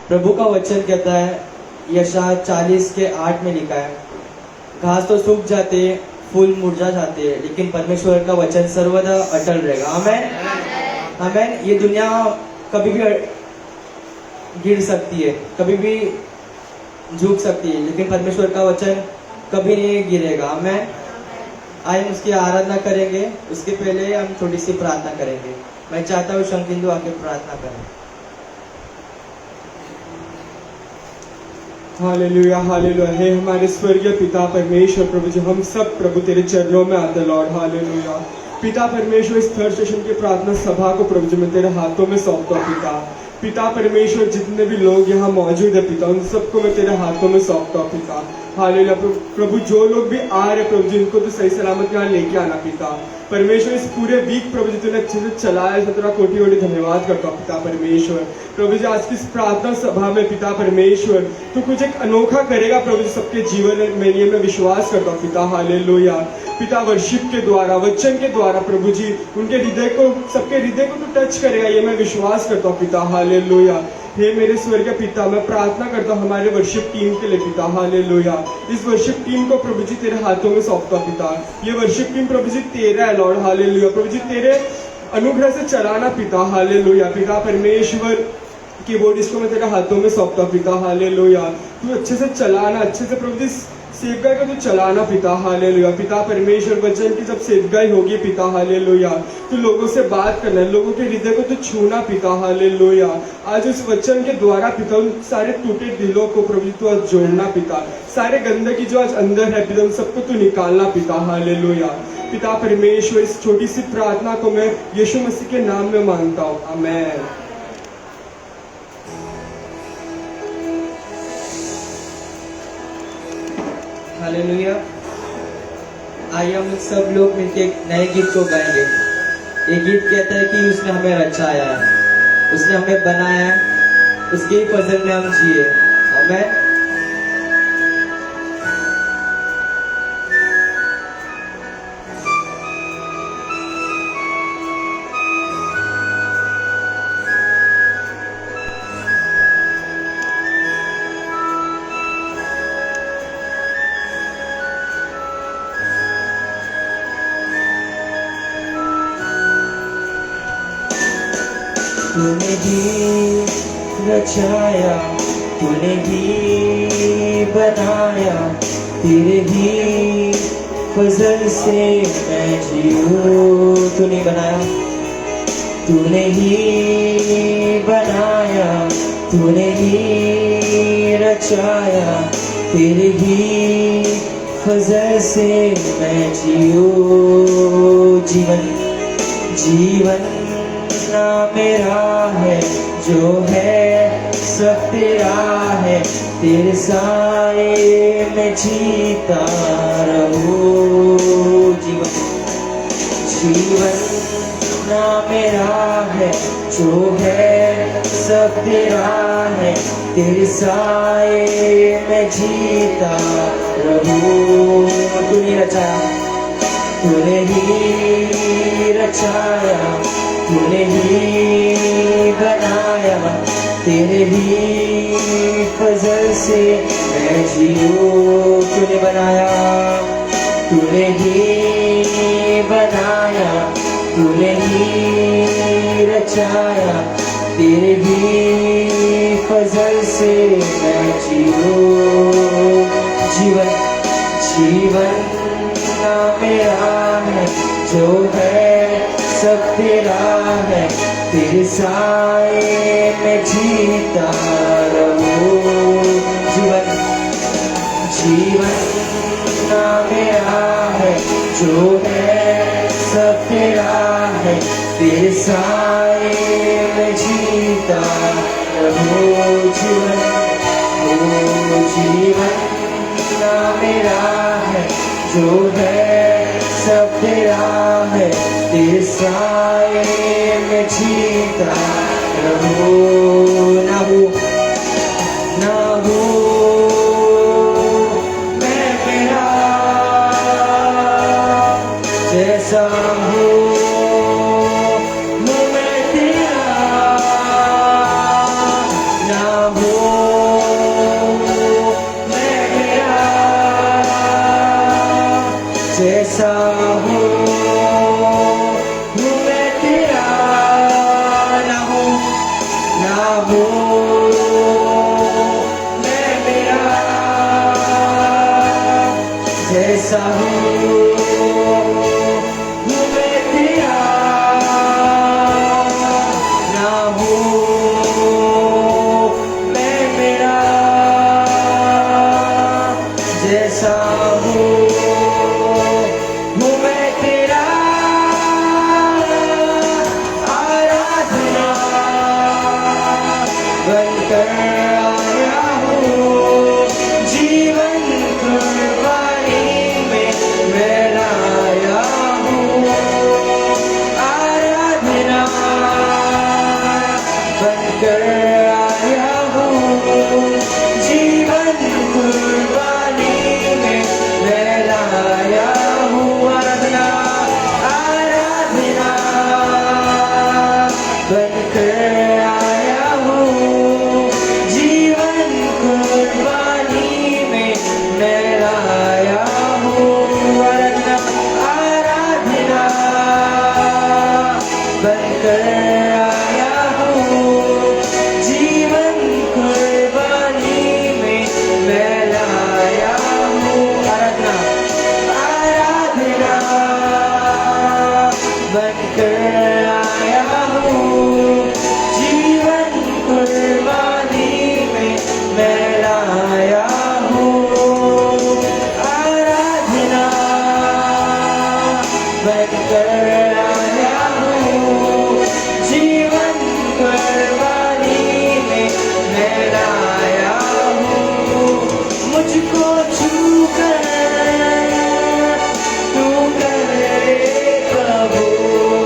प्रभु का वचन कहता है, यशायाह 40:8 में लिखा है, घास तो सूख जाते, फूल मुरझा जाते, लेकिन परमेश्वर का वचन सर्वदा अटल रहेगा। आमेन आमेन। ये दुनिया कभी भी गिर सकती है, कभी भी झुक सकती है, लेकिन परमेश्वर का वचन कभी नहीं गिरेगा। आमेन। आइए हम उसकी आराधना करेंगे। उसके पहले हम छोटी सी प्रार्थना करेंगे। मैं चाहता हूँ शंकिंदु आके प्रार्थना करें। Hallelujah hallelujah. हे हमारे स्वर्गीय पिता परमेश्वर प्रभु जी, हम सब प्रभु तेरे चरणों में आते लॉर्ड। हालेलुया पिता परमेश्वर, इस थर्ड सेशन की प्रार्थना सभा को प्रभु जी मैं तेरे हाथों में सौंपता हूँ पिता। पिता परमेश्वर, जितने भी लोग यहाँ मौजूद है पिता, उन सबको मैं तेरे हाथों में सौंपता हूँ पिता। हालेलुया प्रभु, जो लोग भी आ रहे प्रभु जी, उनको तो सही सलामत यहाँ लेके आना पिता परमेश्वर। इस पूरे वीक प्रभु जी तूने अच्छे से चलाया, इसमें तेरा कोटि कोटि धन्यवाद करता हूँ पिता परमेश्वर। प्रभु जी आज की इस प्रार्थना सभा में पिता परमेश्वर तू कुछ एक अनोखा करेगा प्रभु जी सबके जीवन में, ये मैं विश्वास करता हूँ पिता। हालेलुया पिता, वर्शिप के द्वारा, वचन के द्वारा प्रभु जी उनके हृदय को, सबके हृदय को तू टच करेगा, ये मैं विश्वास करता हूँ पिता। हालेलुया हे मेरे स्वर्गीय पिता, मैं प्रार्थना करता हूँ हमारे वर्शिप टीम के लिए पिता। हालेलुया इस वर्शिप टीम को प्रभु जी तेरे हाथों में सौंपता पिता। ये वर्शिप टीम प्रभु जी तेरा है लॉर्ड। हालेलुया प्रभु जी तेरे अनुग्रह से चलाना पिता। हालेलुया पिता परमेश्वर, कीबोर्डिस्ट को मैं तेरे हाथों में सौंपता पिता। हालेलुया तू अच्छे से चलाना, अच्छे से प्रभु जी सेवगाई को तू चलाना पिता। हालेलुया पिता परमेश्वर, वचन की जब सेवगाई होगी पिता, हालेलुया तू लोगों से बात करना, लोगों के हृदय को तू छूना पिता। हालेलुया आज उस वचन के द्वारा पिता उन सारे टूटे दिलों को प्रभु तू आज जोड़ना पिता। सारे गंदगी जो आज अंदर है पिता, उन सबको तू निकालना पिता। हालेलुया पिता परमेश्वर, इस छोटी सी प्रार्थना को मैं यीशु मसीह के नाम में मांगता हूँ, आमेन। हालेलुया। आइए हम सब लोग मिलकर एक नए गीत को गाएंगे। ये गीत कहता है कि उसने हमें रचाया है, उसने हमें बनाया है, उसके ही फजल में हम जिए। आमेन। तूने ही रचाया, तूने ही बनाया, तेरे ही फजल से मैं जीऊं। तूने बनाया, तूने ही बनाया, तूने ही रचाया, तेरे ही फजल से मैं जीऊं। जीवन जीवन ना मेरा है, जो है सब तेरा है, तेरे साए में जीता रहूं। जीवन जीवन ना मेरा है, जो है सब तेरा है, तेरे साए में जीता रहूं। तूने रचाया, तूने ही रचाया, तूने ही बनाया, तेरे ही फजल से मैं जीऊं। तूने बनाया, तूने ही बनाया, तूने ही रचाया, तेरे ही फजल से मैं जीऊं। जीवन जीवन ना मेरा है, जो है सब तेरा है, तेरे साए में जीता रहूं। जीवन जीवन ना मेरा है, जो है सब तेरा है, तेरे साए में जीता रहूं। जीवन जीवन ना मेरा है, जो है सब तेरा है, तेरे साए में जीता रहूं। ना हो मैं मेरा, जैसा हूँ मैं तेरा। ना हो जैसा हूँ मैं तेरा, ना हूँ मैं मेरा, जैसा हूँ मैं तेरा। आराधना बनकर आया हूँ, जीवन कुर्बानी में मैं लाया हूँ। आराधना बनकर आया हूँ, जीवन कुर्बानी में मैं लाया हूँ। आराधना आराधना बनकर आया हूँ, जीवन कुर्बानी में मैं लाया हूँ। आराधना बनकर आया हूँ, जीवन कुर्बानी में मैं लाया हूँ। आराधना आराधना बनकर आया हूँ, जीवन कुर्बानी में मैं लाया हूँ। आराधना बनकर आया हूँ, जीवन कुर्बानी में मैं लाया हूँ। मुझको छू कर तू करे कबूल,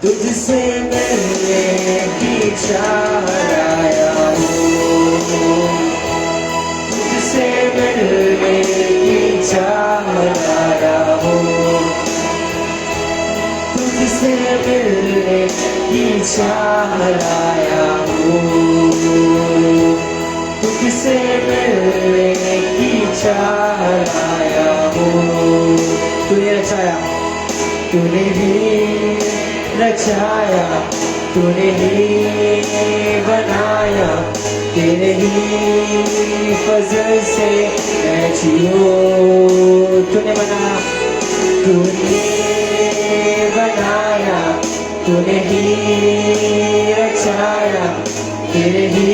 तुझसे मिलने की चाह आया हूँ, तुझसे मिलने की चाह आया हूँ, तुझसे मिलने की चाह आया हूँ, तुझसे मिलने की चाह आया हूँ। तूने रचाया, तूने ही रचाया, तूने ही बनाया, तेरे ही फजल से मैं जीऊँ। तूने बनाया, तूने बनाया, तूने ही रचाया, तेरे ही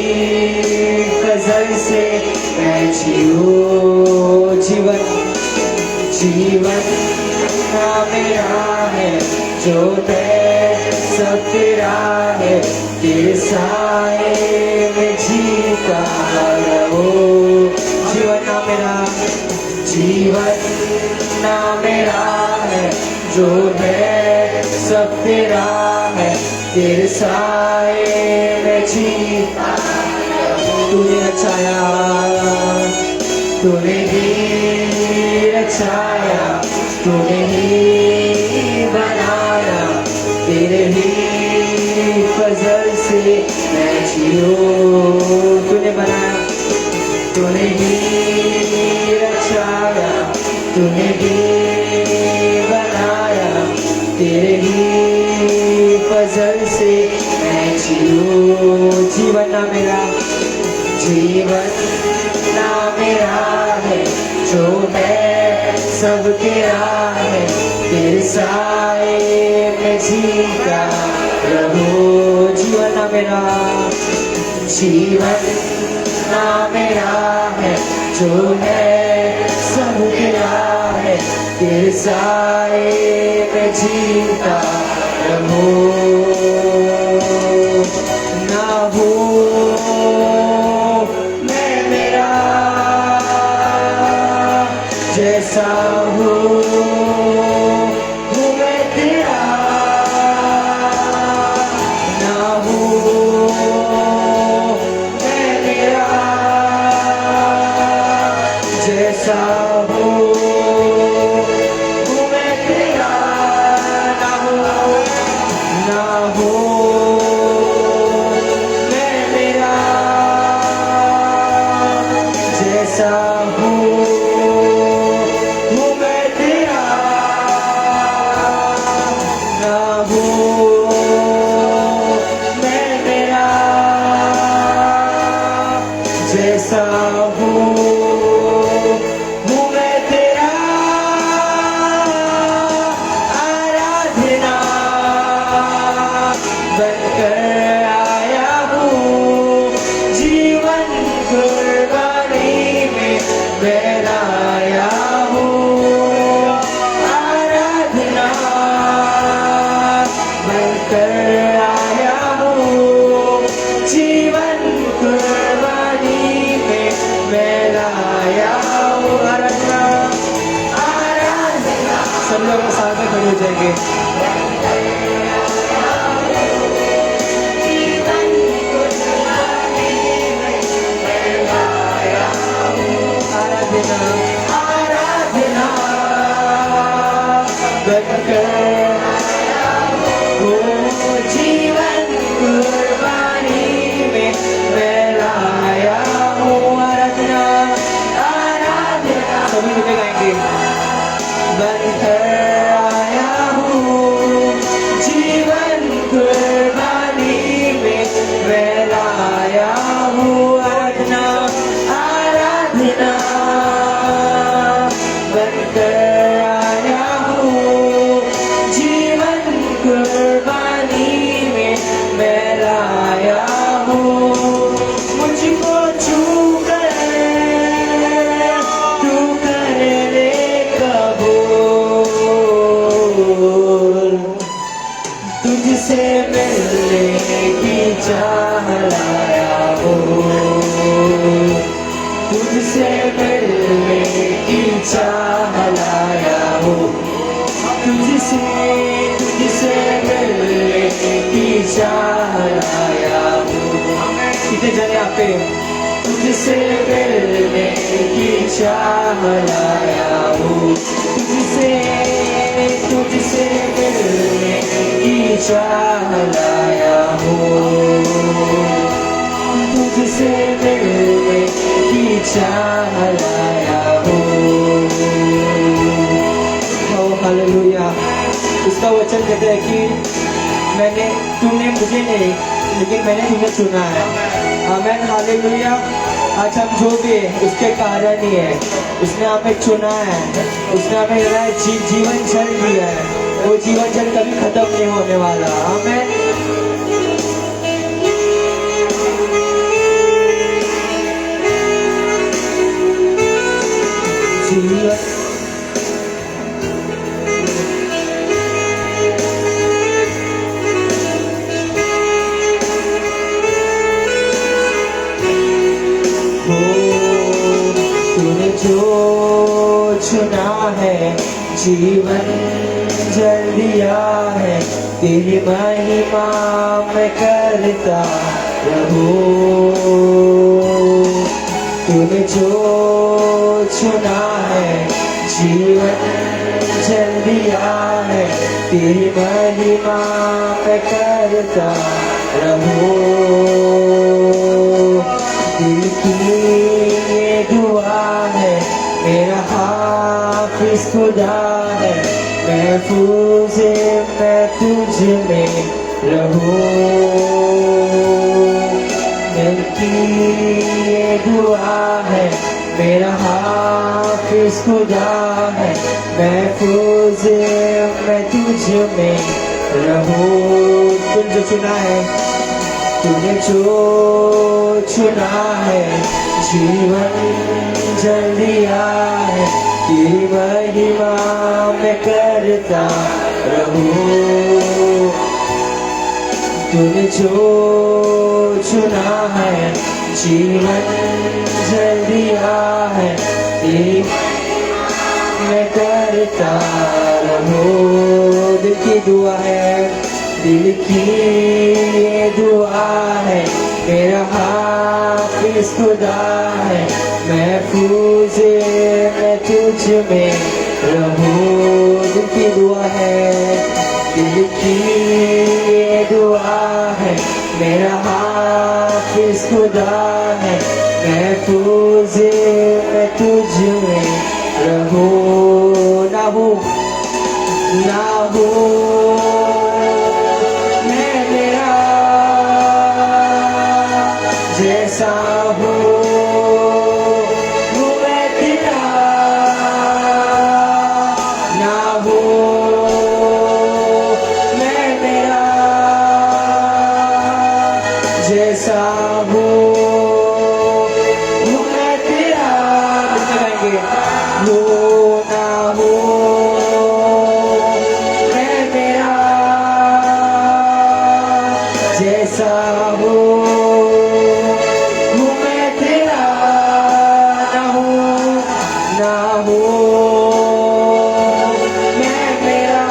फजल से मैं जीऊँ। जीवन जीवन ना मेरा है, जो है सब तेरा है, तेरे साए में जीता रहो। जीवन ना मेरा, जीवन ना मेरा है, जो है सब तेरा है, तेरे साए में जीता रहो। तूने रचाया, तूने ही रचाया, तूने ही बनाया, तेरे ही फजल से मैं जीऊँ। तूने बनाया, तूने ही रचाया, तूने ही बनाया, तेरे ही फजल से मैं जीऊँ। जीवन ना मेरा, जीवन ना मेरा है, जो है सब तेरा है, तेरे साए में जीता रहो। जीवन ना मेरा, जीवन ना मेरा है, जो है सब तेरा है, तेरे साए में जीता रहो। ना हो मैं मेरा, जैसा हूँ मैं तेरा, ना हूँ मैं मेरा, जैसा हूँ मैं तेरा, ना हूँ ना जाएंगे। आराधना आराधना बनकर वो जीवन कुर्बानी में मैं लाया हूँ। आराधना आराधना सभी मिलकर गाएंगे। बनकर आया हूँ जीवन कुर्बानी में मैं लाया हूँ। आराधना आराधना बनकर आया हूँ जीवन कुर्बानी में मैं लाया हूँ। मुझको छू कर तू कर ले कबूल। तुझसे मिलने की चाह लाया हूँ। तुझसे मिलने की चाह लाया हूँ। तुझसे तुझसे मिलने की चाह लाया हूँ। कितने जाने आप पे तुझसे मिलने की चाह लाया हूँ। तुझसे तुझसे मिलने की चाह लाया हूँ। तुझसे मिलने की चाह लाया हूँ। Oh hallelujah. उसका वचन कहता है कि तुमने मुझे नहीं लेकिन मैंने तुम्हें चुना है। Amen hallelujah. आज हम जो भी है उसके कारण ही है। उसने हमें चुना है। उसने हमें जीवन जल दिया है। वो जीवन जल कभी खत्म नहीं होने वाला। आमेन। जीवन तूने जो चुना है जीवन जल दिया है। तेरी महिमा मैं करता रहूं। तूने जो चुना है जीवन जल दिया है। तेरी महिमा मैं करता रहूं। दिल की ये दुआ है मेरा हाफिज खुदा है। महफूज मैं तुझ में रहूं। दिल की ये दुआ है मेरा हाफिज खुदा है। महफूज मैं तुझ में रहूं। तुम जो चुना है तूने जो चुना है जीवन जल दिया है। तेरी महिमा मैं करता रहूं। तूने जो चुना है जीवन जल दिया है। तेरी मैं करता रहूं। दिल की दुआ है। दिल की ये दुआ है मेरा हाफिज खुदा है। महफूज मैं तुझ में रहूं। दिल की दुआ है। दिल की ये दुआ है मेरा हाफिज खुदा है। महफूज मैं तुझ में रहूं। ना हूँ मैं मेरा जैसा हूँ मैं तेरा। ना हूँ मैं मेरा जैसा हूँ मैं तेरा। गाएंगे हो ना हो मैं मेरा जैसा हो मैं तेरा। ना हो मैं मेरा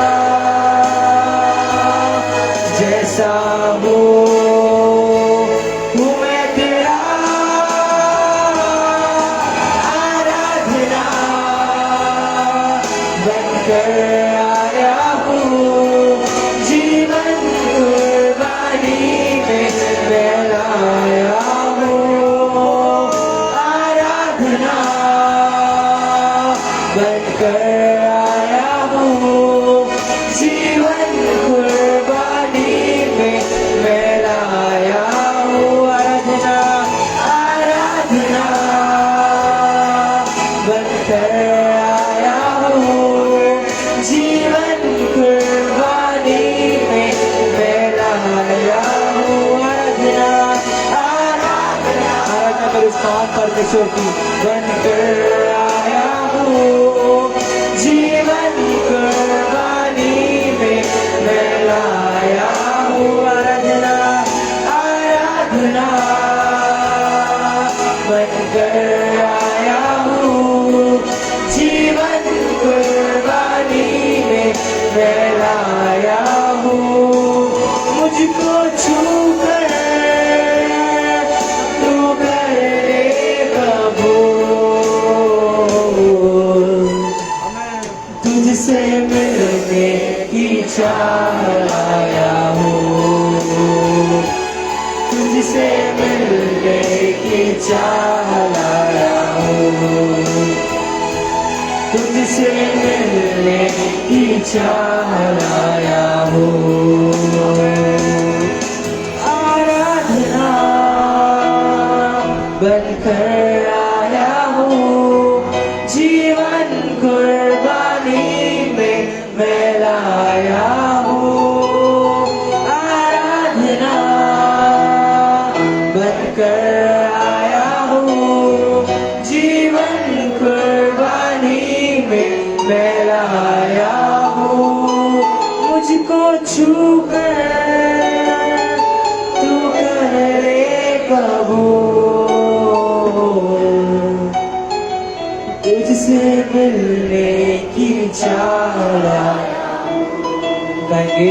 कर उस महान परमेश्वर की बनकर आया हूँ जीवन कुर्बानी में मैं लाया हूँ आराधना आराधना बनकर आया हूँ जीवन कुर्बानी में मैं लाया हूँ मुझको छू कर तू कर ले कबूल तुझसे मिलने की चाह लाया हूँ तुझसे मिलने की चाह लाया हूँ तुझसे मिलने की चाह लाया हूँ आराधना बनकर आया हूँ जीवन कुर्बानी में मैं लाया हूँ आराधना बनकर आया हूँ जीवन कुर्बानी में मैं लाया हूँ मुझको छू कर तू कर ले कबूल तुझसे मिलने की चाह गाएंगे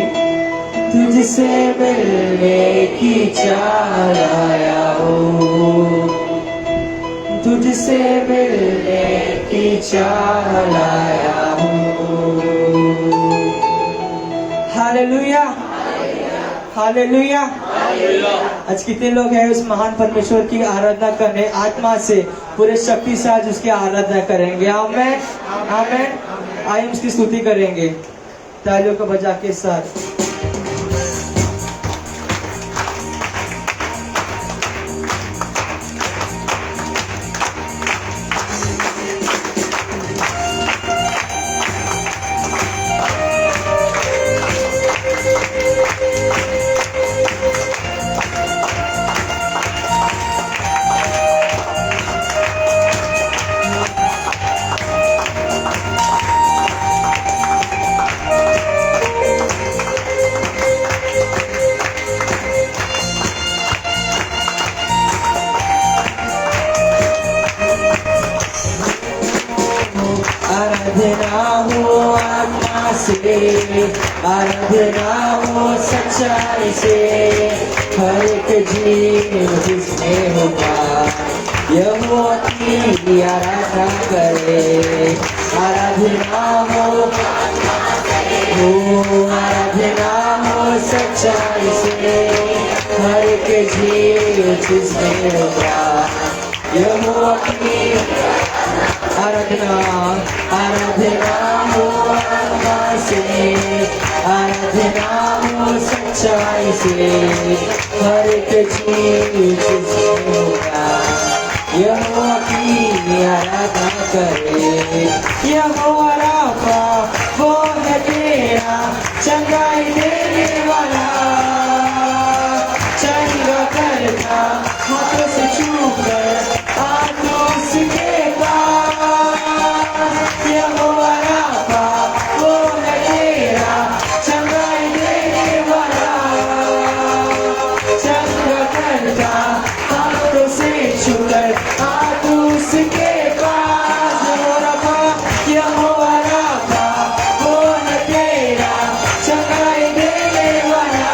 तुझसे मिलने की चाह लाया हूँ तुझसे मिलने की चाह लाया हूँ हालेलुया हालेलुया आज कितने लोग हैं उस महान परमेश्वर की आराधना करने आत्मा से पूरे शक्ति से आज उसकी आराधना करेंगे आमेन आमेन आइए उसकी स्तुति करेंगे तालियों को बजा के साथ आराधना हो आत्मा से आराधना हो सच्चाई से हर एक जीव जिसमें होगा यहोवा की आराधना करे आराधना हो आराधना हो सच्चाई से हर एक जीव जिसमें होगा यहोवा की आराधना आराधना हो आत्मा से आराधना हो सच्चाई से हर एक चीज जिसमें होगा यहोवा की आराधना करे यहोवा राफा वो है तेरा चंगाई देने वाला चंगा करता हाथों से छू कर हाथों उसके यहोवा राफा वो है तेरा चंगाई देने वाला चंगा करता हाथों से छूकर हाथ उसके पास यहोवा राफा वो है तेरा चंगाई देने वाला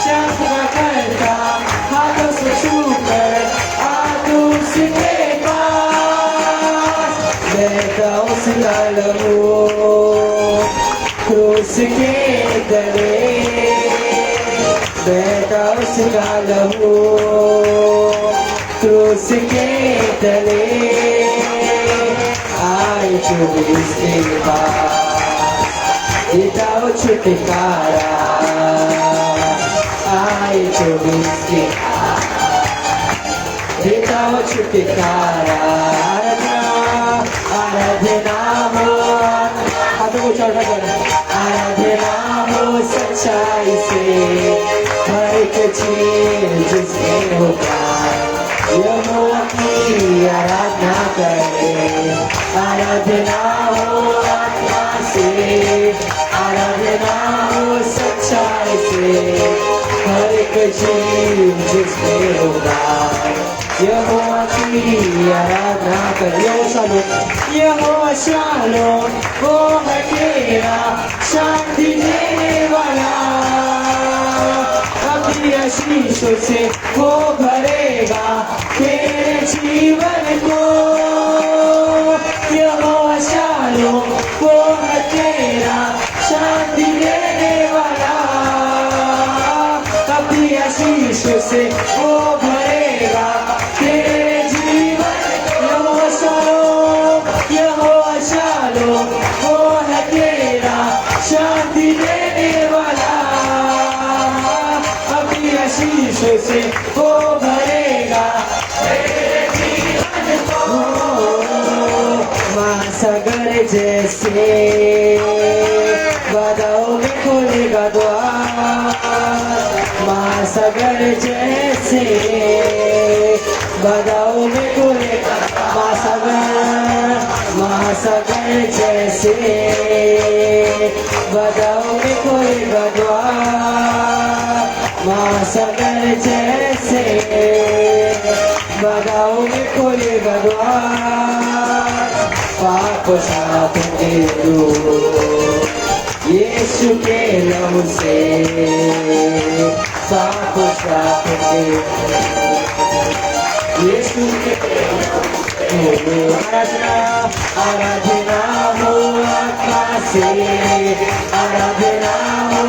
चंगा करता हाथों से छूकर हाथ उसके उसका लहू क्रूस के तले बैठा उसका लहू क्रूस के तले आए चुबीस के पास देता छुटकारा आए चुबीस के देता छुटकारा आराधना हो हाथों को चढ़ा कर आराधना हो सच्चाई से हर एक चीज जिसमें होगा आराधना हो आत्मा से, आराधना हो सच्चाई से, हर एक जीव जिसमें होगा यहोवा की आराधना कर। यहोवा शालोम वो है तेरा शांति देने वाला, अपनी आशीषों से वो भरेगा तेरे जीवन को। यहोवा शालोम वो है तेरा शांति देने वाला, अपनी आशीषों से वो भरेगा तेरे जीवन। यहोवा शालोम वो है तेरा शांति देने वाला, अपनी आशीषों से वो भरेगा तेरे जीवन को। महासागर जैसे बाधाओं में खोलेगा द्वार, महासागर जैसे बाधाओं में खोलेगा, महासागर जैसे बाधाओं में खोलेगा द्वार, महासागर जैसे बाधाओं में खोलेगा द्वार। पाप शाप के दूर यीशु के लहू से, पाप शाप के यीशु के आराधना, आराधना हो आत्मा से, आराधना हो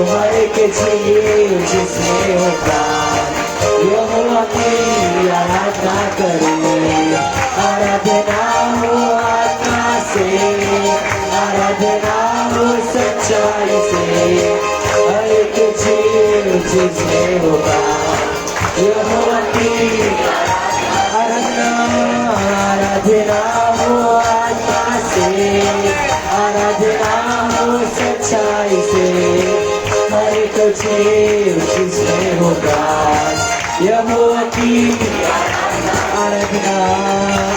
हर एक जीव जिसमें होगा यहोवा की आराधना करे। आराधना हो आत्मा से, आराधना हो सच्चाई से, हर एक जीव जिसमें होगा यहोवा की आराधना। आराधना हो आत्मा से, आराधना हो सच्चाई से, हर एक जीव जिसमें होगा यहोवा की आराधना।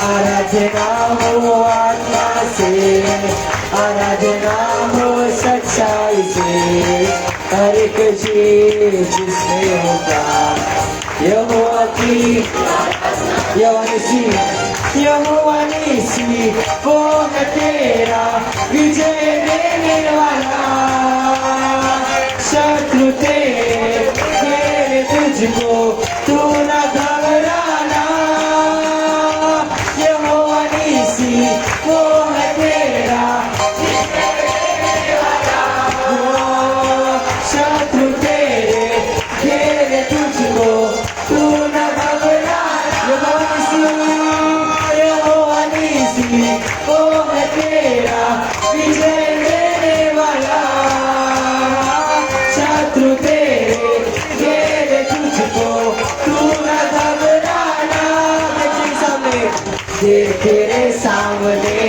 आराधना हो आत्मा से, आराधना हो सच्चाई से, हर एक जीव जिसमें होगा यहोवा की यहोवा निसी वो है तेरा विजय देने वाला, शत्रु तेरे तुझको तू न घबराना। यहोवा निसी वो है तेरा शत्रु तेरे तुझको तू न घबराना। यहोवा निसी वो है तेरा विजय देने वाला, शत्रु तेरे तुझको तू न घबराना। तेरे सामने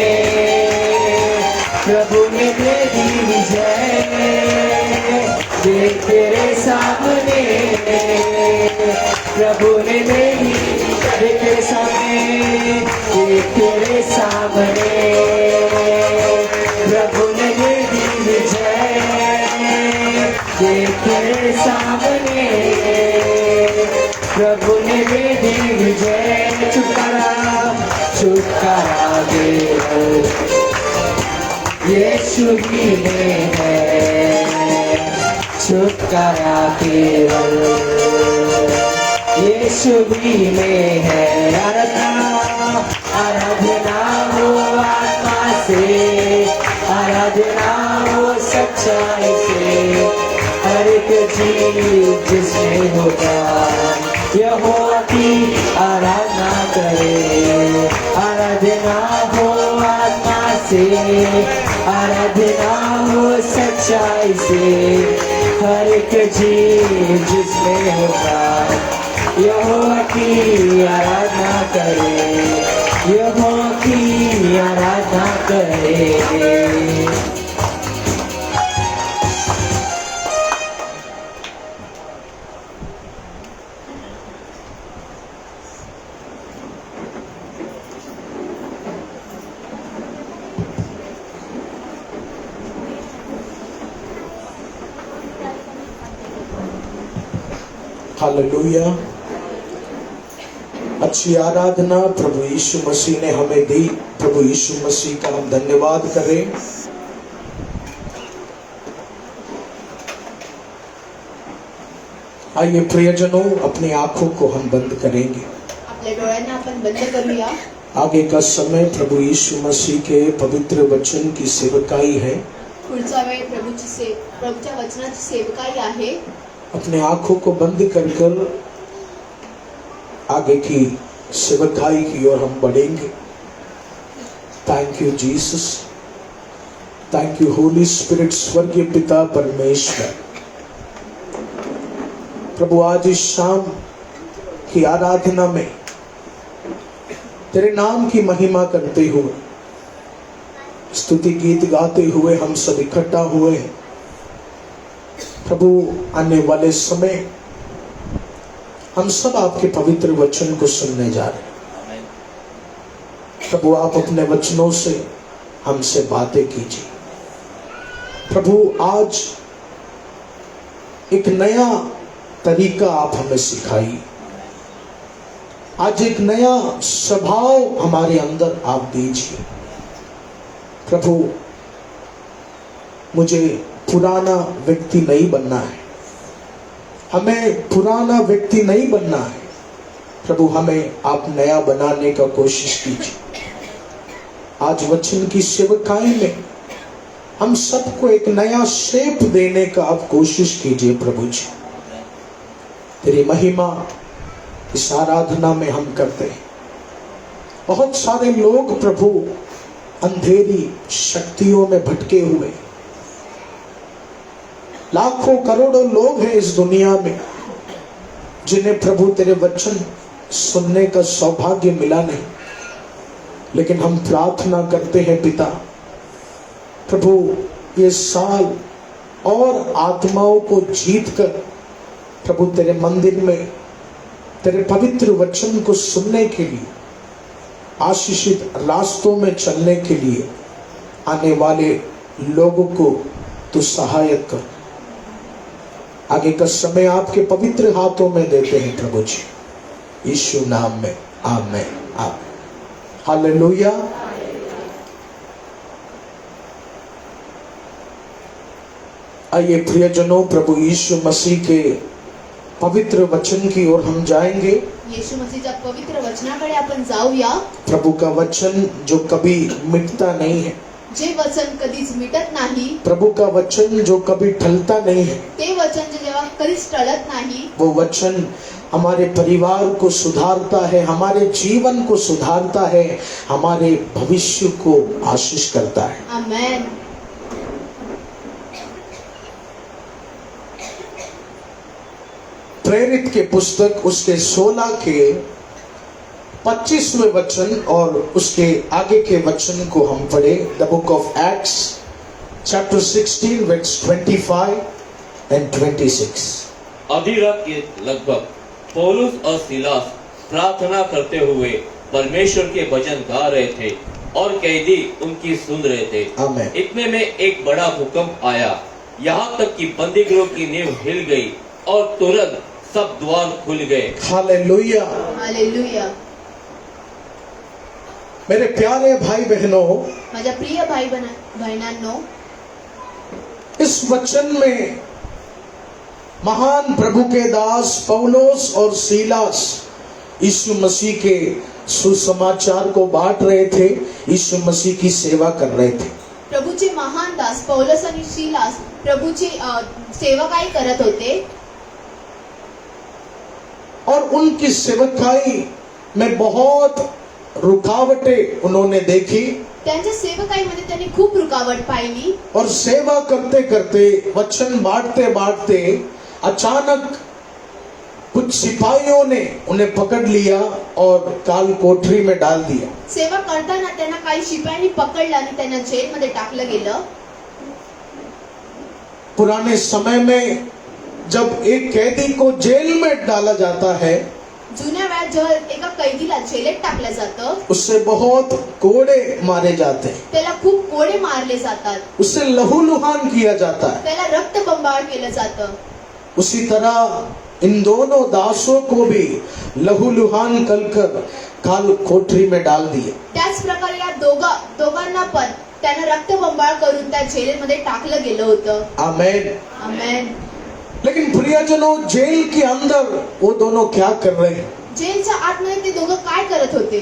प्रभु ने दे दी विजय, तेरे सामने प्रभु ने दे दी, तेरे सामने तेरे सामने प्रभु ने दे दी विजय, तेरे सामने प्रभु ने दे दी विजय। छुटकारा केवल यीशु ही में है, छुटकारा केवल यीशु ही में है। आराधना हो आत्मा से, आराधना हो सच्चाई से, हर एक जीव जिसमें होगा यहोवा की आराधना करे। आराधना हो आत्मा से, आराधना हो सच्चाई से, हर एक जीव जिसमें होगा यहोवा की आराधना करे, यहोवा की आराधना करे। हालेलुया। अच्छी आराधना प्रभु यीशु मसीह ने हमें दी। प्रभु यीशु मसीह का हम धन्यवाद करें। आइए प्रियजनों, अपनी आंखों को हम बंद करेंगे। आपल्या डोळ्यांना आपण बंद करूया। आगे का समय प्रभु यीशु मसीह के पवित्र वचन की सेवकाई है। पुढचा वेळ प्रभूच्या वचनाची सेवकाई आहे। अपने आंखों को बंद कर कर आगे की सेवकाई की ओर हम बढ़ेंगे। Thank you Jesus, thank you Holi spirit. स्वर्गीय पिता परमेश्वर, प्रभु आज इस शाम की आराधना में तेरे नाम की महिमा करते हुए, स्तुति गीत गाते हुए हम सब इकट्ठा हुए हैं। प्रभु आने वाले समय हम सब आपके पवित्र वचन को सुनने जा रहे हैं। प्रभु आप अपने वचनों से हमसे बातें कीजिए। प्रभु आज एक नया तरीका आप हमें सिखाइए। आज एक नया स्वभाव हमारे अंदर आप दीजिए। प्रभु मुझे पुराना व्यक्ति नहीं बनना है, हमें पुराना व्यक्ति नहीं बनना है। प्रभु हमें आप नया बनाने का कोशिश कीजिए। आज वचन की सेवकाई में हम सबको एक नया शेप देने का आप कोशिश कीजिए। प्रभु जी तेरी महिमा इस आराधना में हम करते हैं। बहुत सारे लोग प्रभु अंधेरी शक्तियों में भटके हुए, लाखों करोड़ों लोग हैं इस दुनिया में जिन्हें प्रभु तेरे वचन सुनने का सौभाग्य मिला नहीं। लेकिन हम प्रार्थना करते हैं पिता, प्रभु ये साल और आत्माओं को जीत कर प्रभु तेरे मंदिर में तेरे पवित्र वचन को सुनने के लिए, आशीषित रास्तों में चलने के लिए आने वाले लोगों को तू सहायक कर। आगे का समय आपके पवित्र हाथों में देते हैं प्रभु जी, यीशु नाम में आमीन आमीन। हालेलुया। आइए प्रियजनों, प्रभु यीशु मसीह के पवित्र वचन की ओर हम जाएंगे। येशू मसीहच्या पवित्र वचनाकडे आपण जाऊया। प्रभु का वचन जो कभी मिटता नहीं है, जे वचन कधीच मिटत नाही, प्रभु का वचन जो कभी टलता नहीं है, ते वचन जे जेव्हा कधीच टळत नाही, वो वचन हमारे परिवार को सुधारता है, हमारे जीवन को सुधारता है, हमारे भविष्य को आशीष करता है। आमेन। प्रेरित के पुस्तक उसके 16 के 25वें वचन और उसके आगे के वचन को हम पढ़े। The book of Acts chapter 16 verse 25 and 26। आधी रात के लगभग पौलुस और सीलास प्रार्थना करते हुए परमेश्वर के भजन गा रहे थे और कैदी उनकी सुन रहे थे। आमीन। इतने में एक बड़ा भूकंप आया, यहाँ तक कि बंदीगृह की नींव हिल गई और तुरंत सब द्वार खुल गए। हालेलुया। हालेलुया। मेरे प्यारे भाई बहनों, माझ्या प्रिय भाई बहिणांनो, इस वचन में महान प्रभु के दास पौलुस और सीलास यीशु मसीह के सुसमाचार को बांट रहे थे, यीशु मसीह की सेवा कर रहे थे। प्रभूचे महान दास पौलुस आणि सीलास प्रभूची सेवकाई करत होते और उनकी सेवकाई में बहुत रुकावटें उन्होंने देखी। त्यांच्या सेवकाईमध्ये त्यांनी खूप रुकावट पाहिली और सेवा करते करते, वचन बांटते बांटते अचानक कुछ सिपाहियों ने उन्हें पकड़ लिया और काल कोठरी में डाल दिया। सेवा करताना त्यांना काही शिपायांनी पकडलं आणि त्यांना जेलमध्ये टाकलं गेलं। पुराने समय में जब एक कैदी को जेल में डाला जाता है, जुन्या वेळात जेव्हा एका कैदीला जेलेत टाकलं जातं, उससे बहुत कोड़े मारे जाते हैं, त्याला खूप कोडे मारले जातात, उससे लहूलुहान किया जाता है। त्याला रक्तबंबाळ केलं जातं। उसी तरह इन दोनों दासों को भी लहूलुहान कर काल कोठरी में डाल दिए। त्याच प्रकारे या दोघांना पण त्यानं रक्तबंबाळ करून त्या जेलमध्ये टाकलं गेलं होतं. आमेन। आमेन. लेकिन प्रियजनों, जेल के अंदर वो दोनों क्या कर रहे हैं? जेलच्या आतमध्ये ते दोघं काय करत होते?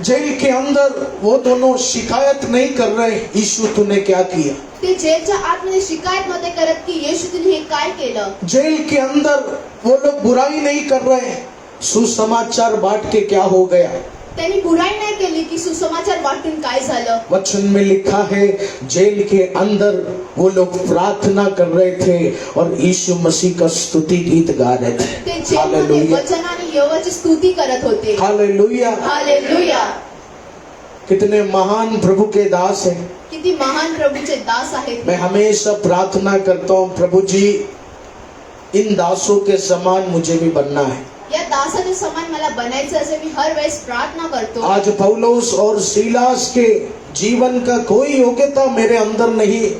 जेल के अंदर वो दोनों शिकायत नहीं कर रहे, यीशु तूने क्या किया। ते जेलच्या आतमध्ये शिकायत नव्हते करत की येशू तुम्ही हे काय केलं. जेल के अंदर वो लोग बुराई नहीं कर रहे, सुसमाचार बांट के क्या हो गया। त्यांनी बुराई नाही केली की सुसमाचार वाटून काय झालं. वचन में लिखा है जेल के अंदर वो लोग प्रार्थना कर रहे थे और यीशु मसीह का स्तुति गीत गा रहे थे। ते जेलमध्ये हालेलुया, वचन आणि यहोवाची स्तुती करत होते. हालेलुया। हालेलुया. कितने महान प्रभु के दास हैं। किती महान प्रभूचे दास आहेत. मैं हमेशा प्रार्थना करता हूँ, प्रभु जी इन दासों के समान मुझे भी बनना है। या दासाच्या समान मला बनायचं असे मी हर वेळेस प्रार्थना करतो. आज पौलुस और सीलास के जीवन का कोई योग्यता मेरे अंदर नहीं,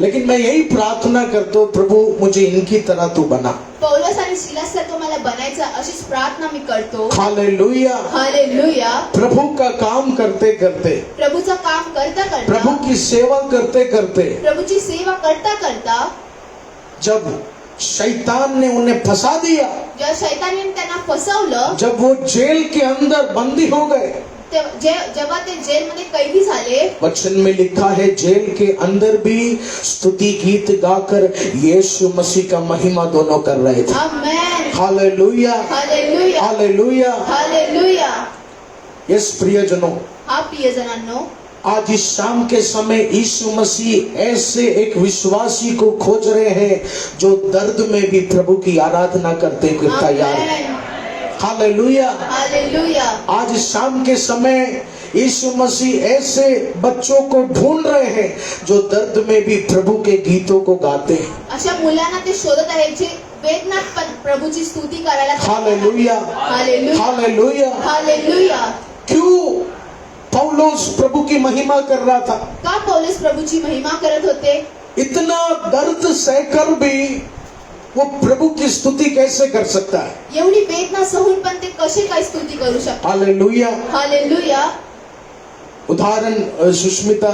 लेकिन मैं यही प्रार्थना करता हूँ, प्रभु मुझे इनकी तरह तू बना। पौलुस आणि सिलास सारखं मला बनायचं अशीच प्रार्थना मी करतो. हालेलुया। हालेलुया. प्रभु का काम करते करते, प्रभूचं काम करता प्रभु करता, की सेवा करते करते, प्रभूची सेवा करता करता जब शैतान ने उन्हें फंसा दिया, जेव्हा शैतानाने त्यांना फसवलं, जब वो जेल के अंदर बंदी हो गए, जेव्हा ते जेलमध्ये कैदी झाले, वचन में लिखा है जेल के अंदर भी स्तुति गीत गाकर यीशु मसीह का महिमा दोनों कर रहे थे। Amen. Hallelujah, hallelujah. Hallelujah. Hallelujah. Yes प्रियजनों, हा प्रियजनांनो, आज इस शाम के समय यीशु मसीह ऐसे एक विश्वासी को खोज रहे हैं जो दर्द में भी प्रभु की आराधना करते हुए तैयार है। आमेन. हालेलुया। हालेलुया. आज शाम के समय यीशु मसीह ऐसे बच्चों को ढूंढ रहे हैं जो दर्द में भी प्रभु के गीतों को गाते हैं। अशा मुलांना ते शोधत आहेत जे वेदनात पण प्रभूची स्तुती करायला तयार आहेत. Hallelujah, hallelujah. हालेलुया। हालेलुया. क्यों पौलुस प्रभु की महिमा कर रहा था? का पौलुस प्रभूची महिमा करत होते? इतना दर्द सहकर भी वो प्रभु की स्तुती कैसे कर सकता है? एवढी वेदना सहून पण ते कसे काय स्तुती करू शकतात? हालेलुया। हालेलुया. उदाहरण सुष्मिता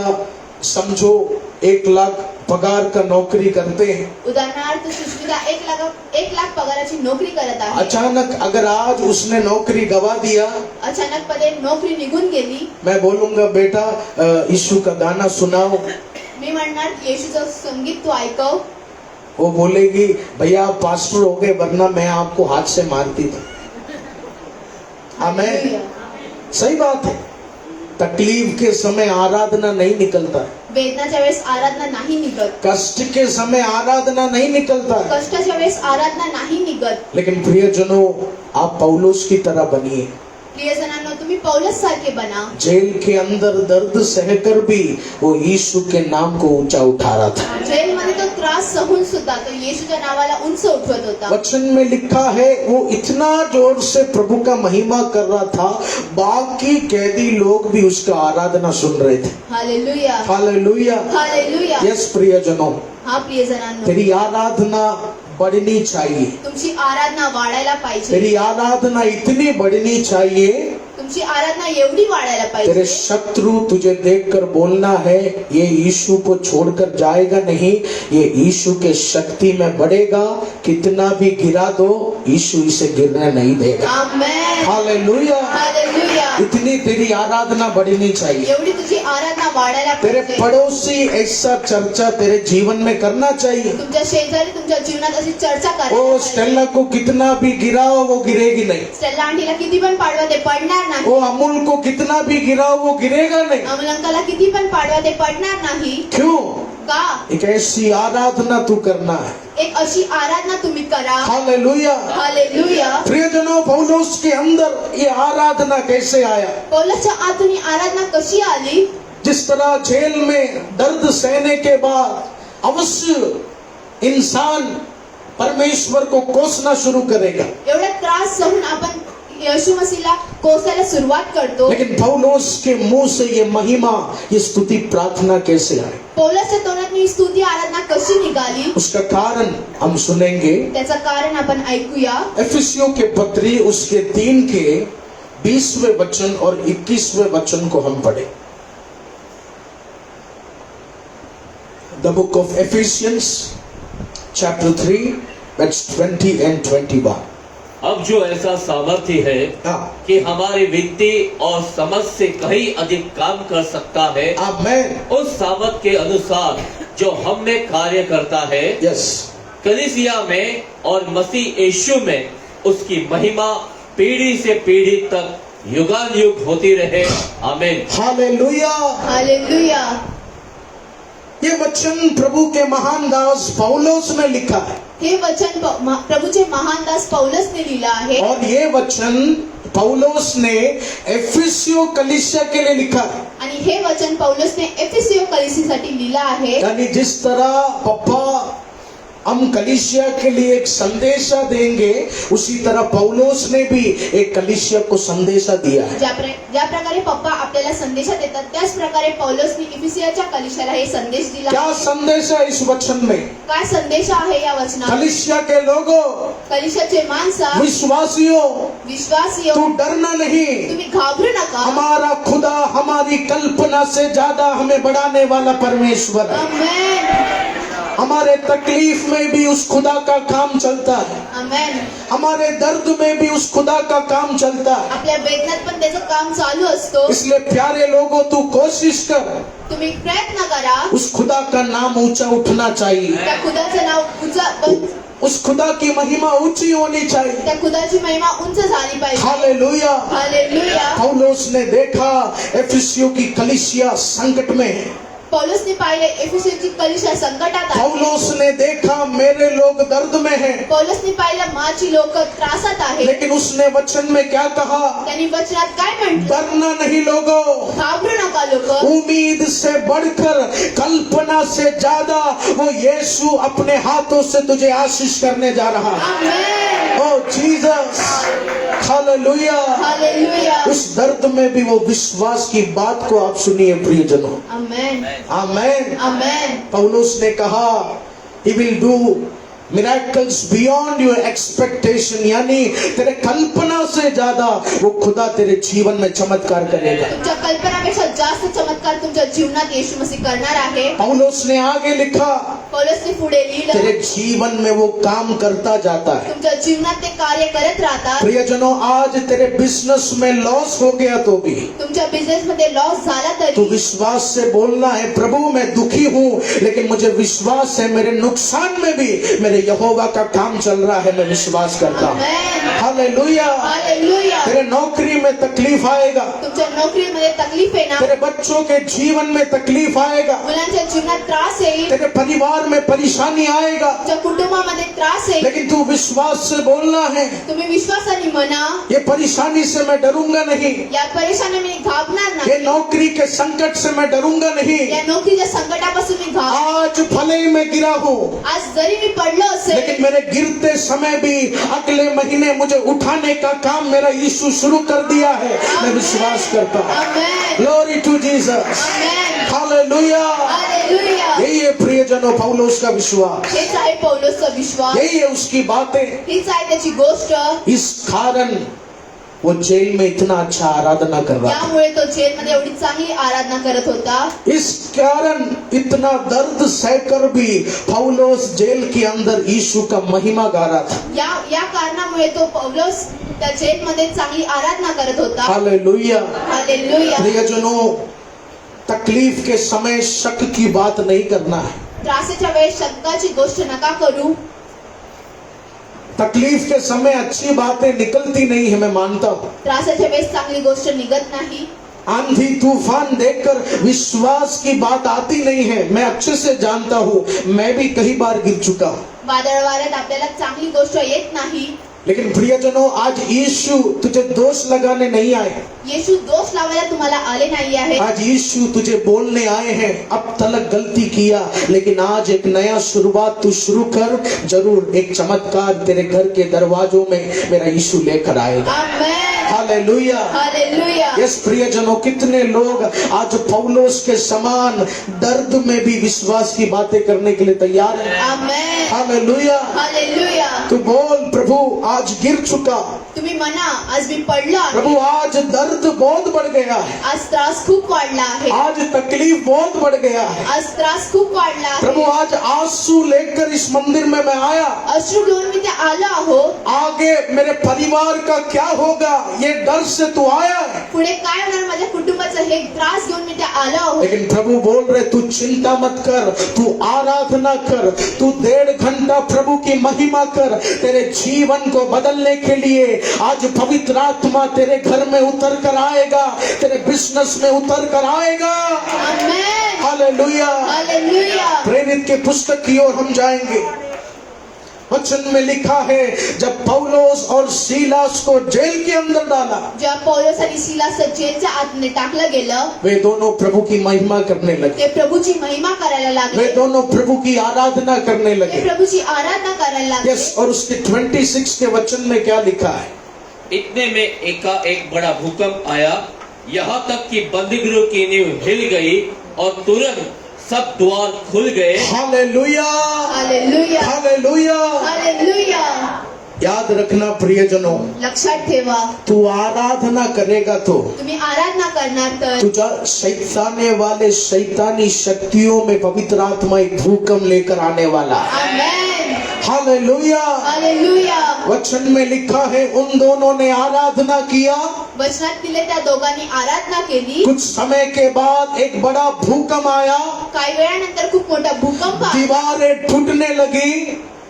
समझो 1 लाख पगार का नौकरी करते हैं। उदाहरणार्थ सुष्मिता 1 लाख पगाराची नोकरी करत आहे. अचानक अगर आज उसने नौकरी गवा दिया, अचानकपणे नोकरी निघून गेली, मैं बोलूंगा बेटा यीशु का गाना सुनाओ, मी म्हणणार येशूचं संगीत तू ऐकव. वो बोलेगी भैया आप पास्टर हो गए वरना मैं आपको हाथ से मारती थी। आमेन। हालेलुया. सही बात है, तकलीफ के समय आराधना नहीं निकलता, वेदनाच्या वेळेस आराधना नाही निघत, कष्ट के समय आराधना नहीं निकलता, कष्टाच्या वेळेस आराधना नाही निघत. लेकिन प्रियजनों आप पौलुस की तरह बनिए। प्रियजनांनो, तुम्ही पौलुस सारखे बना. जेल के अंदर दर्द सहकर भी वो यीशु के नाम को ऊंचा उठा रहा था। जेलमध्ये तो त्रास सहून सुद्धा तो येशूच्या नावाला उंच उठवत होता. वचन में लिखा है वो इतना जोर से प्रभु का महिमा कर रहा था, बाकी कैदी लोग भी उसका आराधना सुन रहे थे। हालेलुया. हालेलुया। हालेलुया. यस प्रियजनों, हा प्रियजनांनो, तेरी आराधना बढ़नी चाहिए, तुमची आराधना वाढायला पाहिजे. तेरी आराधना इतनी बढ़नी चाहिए, तुमची आराधना एवढी वाढायला तेरे पाहिजे. शत्रु तुझे देखकर बोलना है ये यीशु को छोड़कर जाएगा नहीं, ये यीशु के शक्ति में बढ़ेगा, कितना भी गिरा दो यीशु इसे गिरने नहीं देगा। आमेन. हालेलुया। हालेलुया. इतनी तेरी आराधना बढ़नी चाहिए। एवढी तुझी आराधना वाढायला तेरे पाहिजे. पड़ोसी ऐसा चर्चा तेरे जीवन में करना चाहिए। तुमच्या शेजारी तुमच्या जीवनात अशी चर्चा ओ करायला स्टेला को कितना भी गिराओ वो गिरेगी नहीं, स्टेला आंटीला किती पण पाडवा ते पडणार नाही. वो अमूल को कितना भी गिराओ वो गिरेगा नहीं। अमलंकाला किती पण पाडवा ते पडणार नाही. क्यों? का? एक ऐसी आराधना तू करना है। एक अशी आराधना तुम्ही करा. हालेलुया। हालेलुया. प्रियजनों, पौलुस के अंदर ये आराधना कैसे आया? पौलुसच्या आतून ही आराधना कशी आली? जिस तरह जेल में दर्द सहने के बाद अवश्य इंसान परमेश्वर को कोसना शुरू करेगा। एवढा त्रास सहून आपण यीशु मसीहला कोसायला सुरुवात करतो. लेकिन पौलुस के मुंह से ये महिमा, ये स्तुति प्रार्थना कैसे आए? पौलुसच्या तोंडातून ही स्तुती आराधना कशी निघाली उसका कारण हम सुनेंगे। त्याचं कारण आपण ऐकूया. एफिसियों के पत्री उसके 3 के 20वें वचन और 21वें वचन को हम पढ़े। The book of Ephesians chapter 3 verse 20 and 21। अब जो ऐसा सामर्थ्य है हाँ, कि हमारी विनती और समझ से कहीं अधिक काम कर सकता है, आमेन। उस सामर्थ के अनुसार जो हम में कार्य करता है, यस, कलीसिया में और मसीह यीशु में उसकी महिमा पीढ़ी से पीढ़ी तक युगानुयुग होती रहे। आमीन। हालेलुया। हालेलुया. ये वचन प्रभु के महान दास पौलुस ने लिखा है हे वचन प्रभूचे महान दास पौलुसने लिहिलं आहे. और ये वचन पौलुस ने एफिसियों कलीसिया के लिए लिखा है। आणि हे वचन पौलुसने एफेसियो कलीसियासाठी लिहिलं आहे. यानी जिस तरह पप्पा हम कलीसिया के लिए एक संदेशा देंगे, उसी तरह पौलुस ने भी एक कलीसिया को संदेशा दिया है। ज्या प्रकारे पप्पा आपल्याला संदेश देतात त्याच प्रकारे पौलुसने इफिसियाच्या कलीसियाला हे संदेश दिला क्या आहे. संदेश है इस वचन में? काय संदेश आहे या वचनात? कलीसिया के लोगों, कलीसियाचे माणसा, विश्वासियों, विश्वासियो, तू डरना नहीं। तुम्ही घाबरू नका. हमारा खुदा हमारी कल्पना से ज्यादा हमें बढ़ाने वाला परमेश्वर है। आमेन. हमारे तकलीफ में भी उस खुदा का काम चलता है, आमेन. हमारे दर्द में भी उस खुदा का काम चलता है। आपल्या वेदनात पण त्याचं काम चालू असतो. इसलिए प्यारे लोगों, तू कोशिश कर, तुम्ही प्रयत्न करा. उस खुदा का नाम ऊंचा उठना चाहिए, त्या खुदाचं नाव उस खुदा की महिमा ऊंची होनी चाहिए। त्या खुदाची महिमा उंच झाली पाहिजे. हालेलुया। हालेलुया. पौलुस ने देखा एफिसियों की कलीसिया संकट में है। पौलुसने पाहिले एफेसियोची कलीसिया संकटात आहे. पौलुस ने देखा मेरे लोग दर्द में हैं, पौलुसने पाहिलं माझी लोक त्रासात आहे. लेकिन उसने वचन में क्या कहा? त्यांनी वचनात काय म्हटलं? डरना नहीं लोगों, घाबरू नका लोक. उम्मीद से बढ़कर, कल्पना से ज्यादा वो यीशु अपने हाथों से तुझे आशीष करने जा रहा है। आमेन. ओ जीसस, हालेलुया। हालेलुया. उस दर्द में भी वो विश्वास की बात को आप सुनिए प्रियजनों। आमेन. आमेन। आमेन. पौलुस ने कहा, he will do miracles beyond your expectation, यानी तेरे कल्पना से ज्यादा वो खुदा तेरे जीवन में चमत्कार करेगा। तुमच्या कल्पनापेक्षा जास्त चमत्कार तुमच्या जीवनात येशू मसीह करणार आहे. पौलुस ने आगे लिखा, पौलुसने पुढे तेरे लिहिलं, जीवन में वो काम करता जाता है। तुमच्या जीवनात ते कार्य करत राहतात. प्रियजनों, आज तेरे बिजनेस में लॉस हो गया तो भी तुमच्या बिझनेस मध्ये लॉस झाला तू तरी विश्वास से बोलना है, प्रभु मैं दुखी हूँ, लेकिन मुझे विश्वास है मेरे नुकसान में भी मेरे यहोवा का काम चल रहा है, मैं विश्वास करता हूँ। आमेन. हालेलुया। हालेलुया. तेरे नौकरी में तकलीफ आएगा, तुमच्या नोकरीमध्ये तकलीफ येणार, तेरे बच्चों के जीवन में तकलीफ आएगा, मुलांच्या जीवनात त्रास येईल, तेरे परिवार में परेशानी आएगा, तुमच्या कुटुंबामध्ये त्रास येईल. लेकिन तू विश्वास से बोलना है, तुम्ही विश्वासाने म्हणा, ये परेशानी से मैं डरूंगा नहीं, या परेशानी मी घाबरणार ये नाही, नौकरी के संकट से मैं डरूंगा नहीं। या नोकरीच्या संकटापासून मी आज भले ही मैं गिरा हूँ, आज जरी मी पडलो असेल, लेकिन मेरे गिरते समय भी अगले महीने मुझे उठाने का काम मेरा यीशु शुरू कर दिया है, मैं विश्वास करता हूँ। Amen. Glory to Jesus. Amen. Hallelujah. Hallelujah. यही है प्रियजनों पौलुस का विश्वास, हेच आहे पौलुसचा विश्वास, यही है उसकी बातें। हीच आहे त्याची गोष्ट. इस कारण वो जेल में इतना अच्छा आराधना कर रहा था, यामुळे तो जेलमध्ये एवढी चांगली आराधना करत होता. इस कारण इतना दर्द सहकर भी पौलुस जेल के अंदर यीशु का महिमा गा रहा था। या कारणामुळे तो पौलुस त्या जेलमध्ये चांगली आराधना करत होता. हालेलुया। हालेलुया. प्रियजनों, तकलीफ के समय शक की बात नहीं करना है। त्रासाच्या वेळेस शतकाची गोष्ट नका करू. तकलीफ के समय अच्छी बातें निकलती नहीं है, मैं मानता हूँ। त्रासाच्या वेळेस चांगली गोष्ट निघत नाही. आंधी तूफान देखकर विश्वास की बात आती नहीं है, मैं अच्छे से जानता हूँ, मैं भी कई बार गिर चुका हूँ। वादळ वाऱ्यात आपल्याला चांगली गोष्ट येत नाही. लेकिन प्रियजनों, आज यीशु तुझे दोष लगाने नहीं आए, येशू दोष लावायला तुम्हाला आले नाही आहे. आज यीशु तुझे बोलने आए हैं, अब तलक गलती किया, लेकिन आज एक नया शुरुआत तू शुरू कर, जरूर एक चमत्कार तेरे घर के दरवाजों में मेरा यीशु लेकर आएगा। आमेन. हालेलुया। हालेलुया। यस प्रियजनों, कितने लोग आज पौलुस के समान दर्द में भी विश्वास की बातें करने के लिए तैयार हैं। आमेन। हालेलुया। हालेलुया। तू बोल, प्रभु आज गिर चुका, तुम्ही म्हणा, आज मी पडलो आहे. प्रभु आज दर्द बहुत बढ़ गया है, आज त्रास खूप वाढला आहे. आज तकलीफ बहुत बढ़ गया है, आज त्रास खूप वाढला आहे. प्रभु आज आंसू लेकर इस मंदिर में मैं आया, अश्रू घेऊन मी ते आलो आहो. आगे मेरे परिवार का क्या होगा ये डर से तू आया है। पुढे काय होणार माझ्या कुटुंबाचं हे त्रास घेऊन मी ते आलो आहो. लेकिन प्रभु बोल रहे तू चिंता मत कर, तू आराधना कर, तू 1.5 घंटा प्रभु की महिमा कर। तेरे जीवन को बदलने के लिए आज पवित्र आत्मा तेरे घर में उतर कर आएगा, तेरे बिजनेस में उतर कर आएगा। आमेन। हालेलुया। हालेलुया. प्रेरित के पुस्तक की ओर हम जाएंगे। वचन में लिखा है, जब पौलुस और सीलास को जेल के अंदर डाला, जेव्हा पौलुस आणि सिलास जेलच्या आतमध्ये टाकलं गेलं, वे दोनों प्रभु की महिमा करने लगे, ते प्रभूची महिमा करायला वे लागले. दोनों प्रभु की आराधना करने ते लगे। प्रभूची आराधना करायला लागले. यस, और उसके 26 के वचन में क्या लिखा है? इतने में एक बड़ा भूकंप आया, यहाँ तक कि बंदीगृह की नींव हिल गई और तुरंत सब द्वार खुल गए। हालेलुया। हालेलुया. हालेलुया। हालेलुया. याद रखना प्रियजनों, लक्षात ठेवा, तू आराधना करेगा तो तुम्ही आराधना करणार तर तुझा शैताने वाले शैतानी शक्तियों में पवित्र आत्मा एक भूकंप लेकर आने वाला है। आमेन. हालेलुया। हालेलुया. वचन में लिखा है, उन दोनों ने आराधना किया, वचनात दिले त्या दोघांनी आराधना केली. कुछ समय के बाद एक बड़ा भूकंप आया, काही वेळानंतर खूप मोठा भूकंप आला. दीवारें टूटने लगी,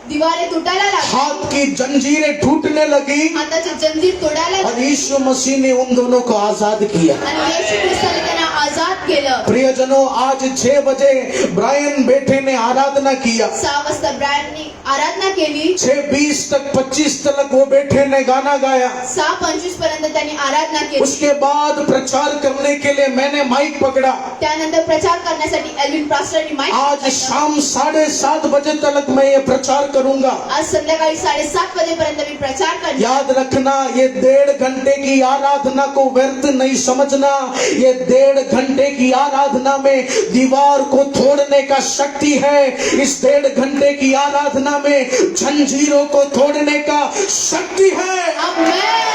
दिवारे तुटायला लागली, हाथ की जंजीरें टूटने लगी, हाताची जंजीर तोडायला और लागली. यीशु मसीह ने उन दोनों को आजाद किया। आणि येशू ख्रिस्ताने त्यांना आजाद केलं. प्रियजनों, आज 6 बजे ब्रायन बेटे ने आराधना किया, 6 वाजता ब्रायननी आराधना केली. 6:20 तक 25 तक वो बेटे ने गाना गाया। 6:25 पर्यंत त्यांनी आराधना केली. उसके बाद प्रचार करने के लिए मैंने माइक पकड़ा। त्यानंतर प्रचार करण्यासाठी एल्विन पास्टरनी माईक आज पकडलं. शाम 7:30 बजे तक मैं ये प्रचार करूंगा। आज संध्याकाळी 7:30 वाजेपर्यंत मी प्रचार करणार. याद रखना, ये 1.5 घंटे की आराधना को व्यर्थ नहीं समझना। ये 1.5 घंटे की आराधना में दीवार को तोड़ने का शक्ति है। इस 1.5 घंटे की आराधना में जंजीरों को तोड़ने का शक्ति है। आमेन.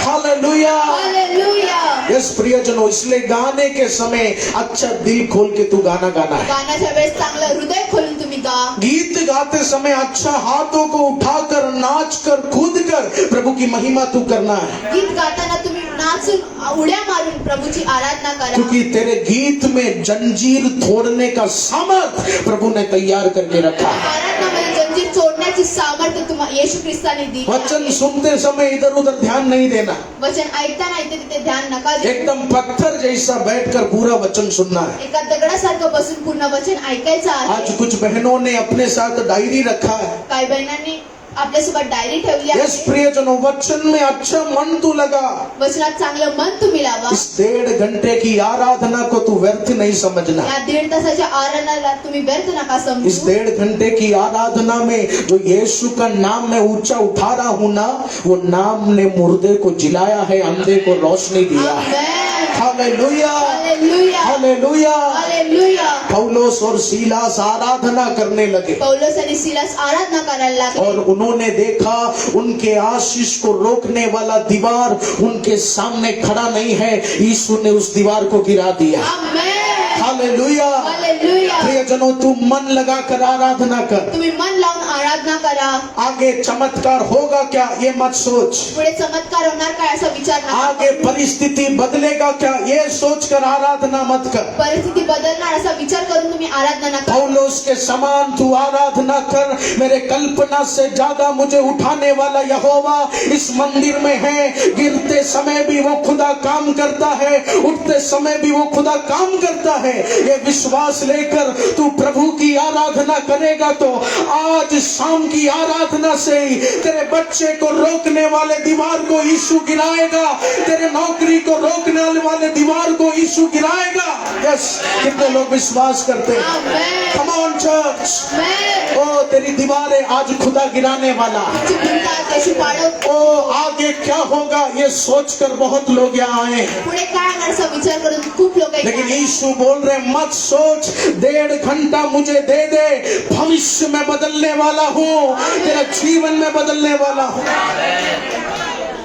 हालेलुया। हालेलुया. यस प्रियजनों, इसलिए गाने के समय अच्छा दिल खोल के तू गाना गाना है। गाण्याच्या वेळेस चांगलं हृदय खोलून तुम्ही गा. गीत गाते समय अच्छा हाथों को उठाकर, नाचकर, कूदकर प्रभु की महिमा तू करना है, गीत गाताना तुम्ही नाचून उड्या मारून प्रभूची आराधना करा. क्योंकि तेरे गीत में जंजीर तोड़ने का सामर्थ प्रभु ने तैयार करके रखा है। आराधनामध्ये जंजीर तोडण्याची सामर्थ्य तुम्हाला येशू ख्रिस्ताने दिली. वचन सुनते समय इधर उधर ध्यान नहीं देना, वचन ऐकताना इथे तिथे ध्यान नका देऊ. एकदम पत्थर जैसा बैठकर पूरा वचन सुनना है। एका दगडासारखं बसून पूर्ण वचन ऐकायचं आहे. आज कुछ बहनों ने अपने साथ डायरी रखा है। काही बहिणांनी आपल्यासोबत डायरी ठेवली यस आहे. प्रियजनों, वचन में अच्छा मन तू लगा। वचनात चांगलं मन तुम्ही लावा. इस 1.5 घंटे की आराधना को तू व्यर्थ नहीं समझना। या 1.5 तासाच्या आराधनाला तुम्ही व्यर्थ नका इस समजू. 1.5 घंटे की आराधना में जो यीशु का नाम मैं ऊंचा उठा रहा हूं ना, वो नाम ने मुर्दे को जिलाया है, अंधे को रोशनी दिया है। आमेन. हालेलुया। हालेलुया. हालेलुया। हालेलुया. पौलुस और सीलास आराधना करने लगे, पौलुस आणि सिलास आराधना करायला लागले. और उन्होंने देखा उनके आशीष को रोकने वाला दीवार उनके सामने खड़ा नहीं है। यीशु ने उस दीवार को गिरा दिया। आमेन. हालेलुया। हालेलुया. प्रियजनों, तू मन लगाकर आराधना कर। तुम्ही मन लावून आराधना करा. आगे चमत्कार होगा क्या ये मत सोच, पुढे चमत्कार होणार काय असा विचार नका आगे करू. परिस्थिति बदलेगा क्या ये सोचकर आराधना मत कर। परिस्थिती बदलणार असा विचार करून तुम्ही आराधना नका. पौलुस के समान तू आराधना कर। मेरे कल्पना से ज्यादा मुझे उठाने वाला यहोवा इस मंदिर में है। गिरते समय भी वो खुदा काम करता है, उठते समय भी वो खुदा काम करता है। ये विश्वास विश्वास लेकर तू प्रभु की आराधना करेगा तो आज शाम की आराधना से ही तेरे बच्चे को रोकने वाले दीवार को यीशु गिराएगा, तेरे नौकरी को रोकने वाले दीवार को यीशु गिराएगा। यस, कितने लोग विश्वास करते हैं? Amen. Come on church. Amen. ओ तेरी दीवारें आज खुदा गिराने वाला है। तुमची भिंत येशू पाडव. ओ आगे क्या होगा ये सोचकर बहुत लोग यहाँ आए हैं, पुढे काय होणार असा विचार करून खूप लोक लेकिन यीशु बोल रहे मत सोच, 1.5 घंटा मुझे दे दे, भविष्य में बदलने वाला हूँ, तेरा जीवन में बदलने वाला हूँ।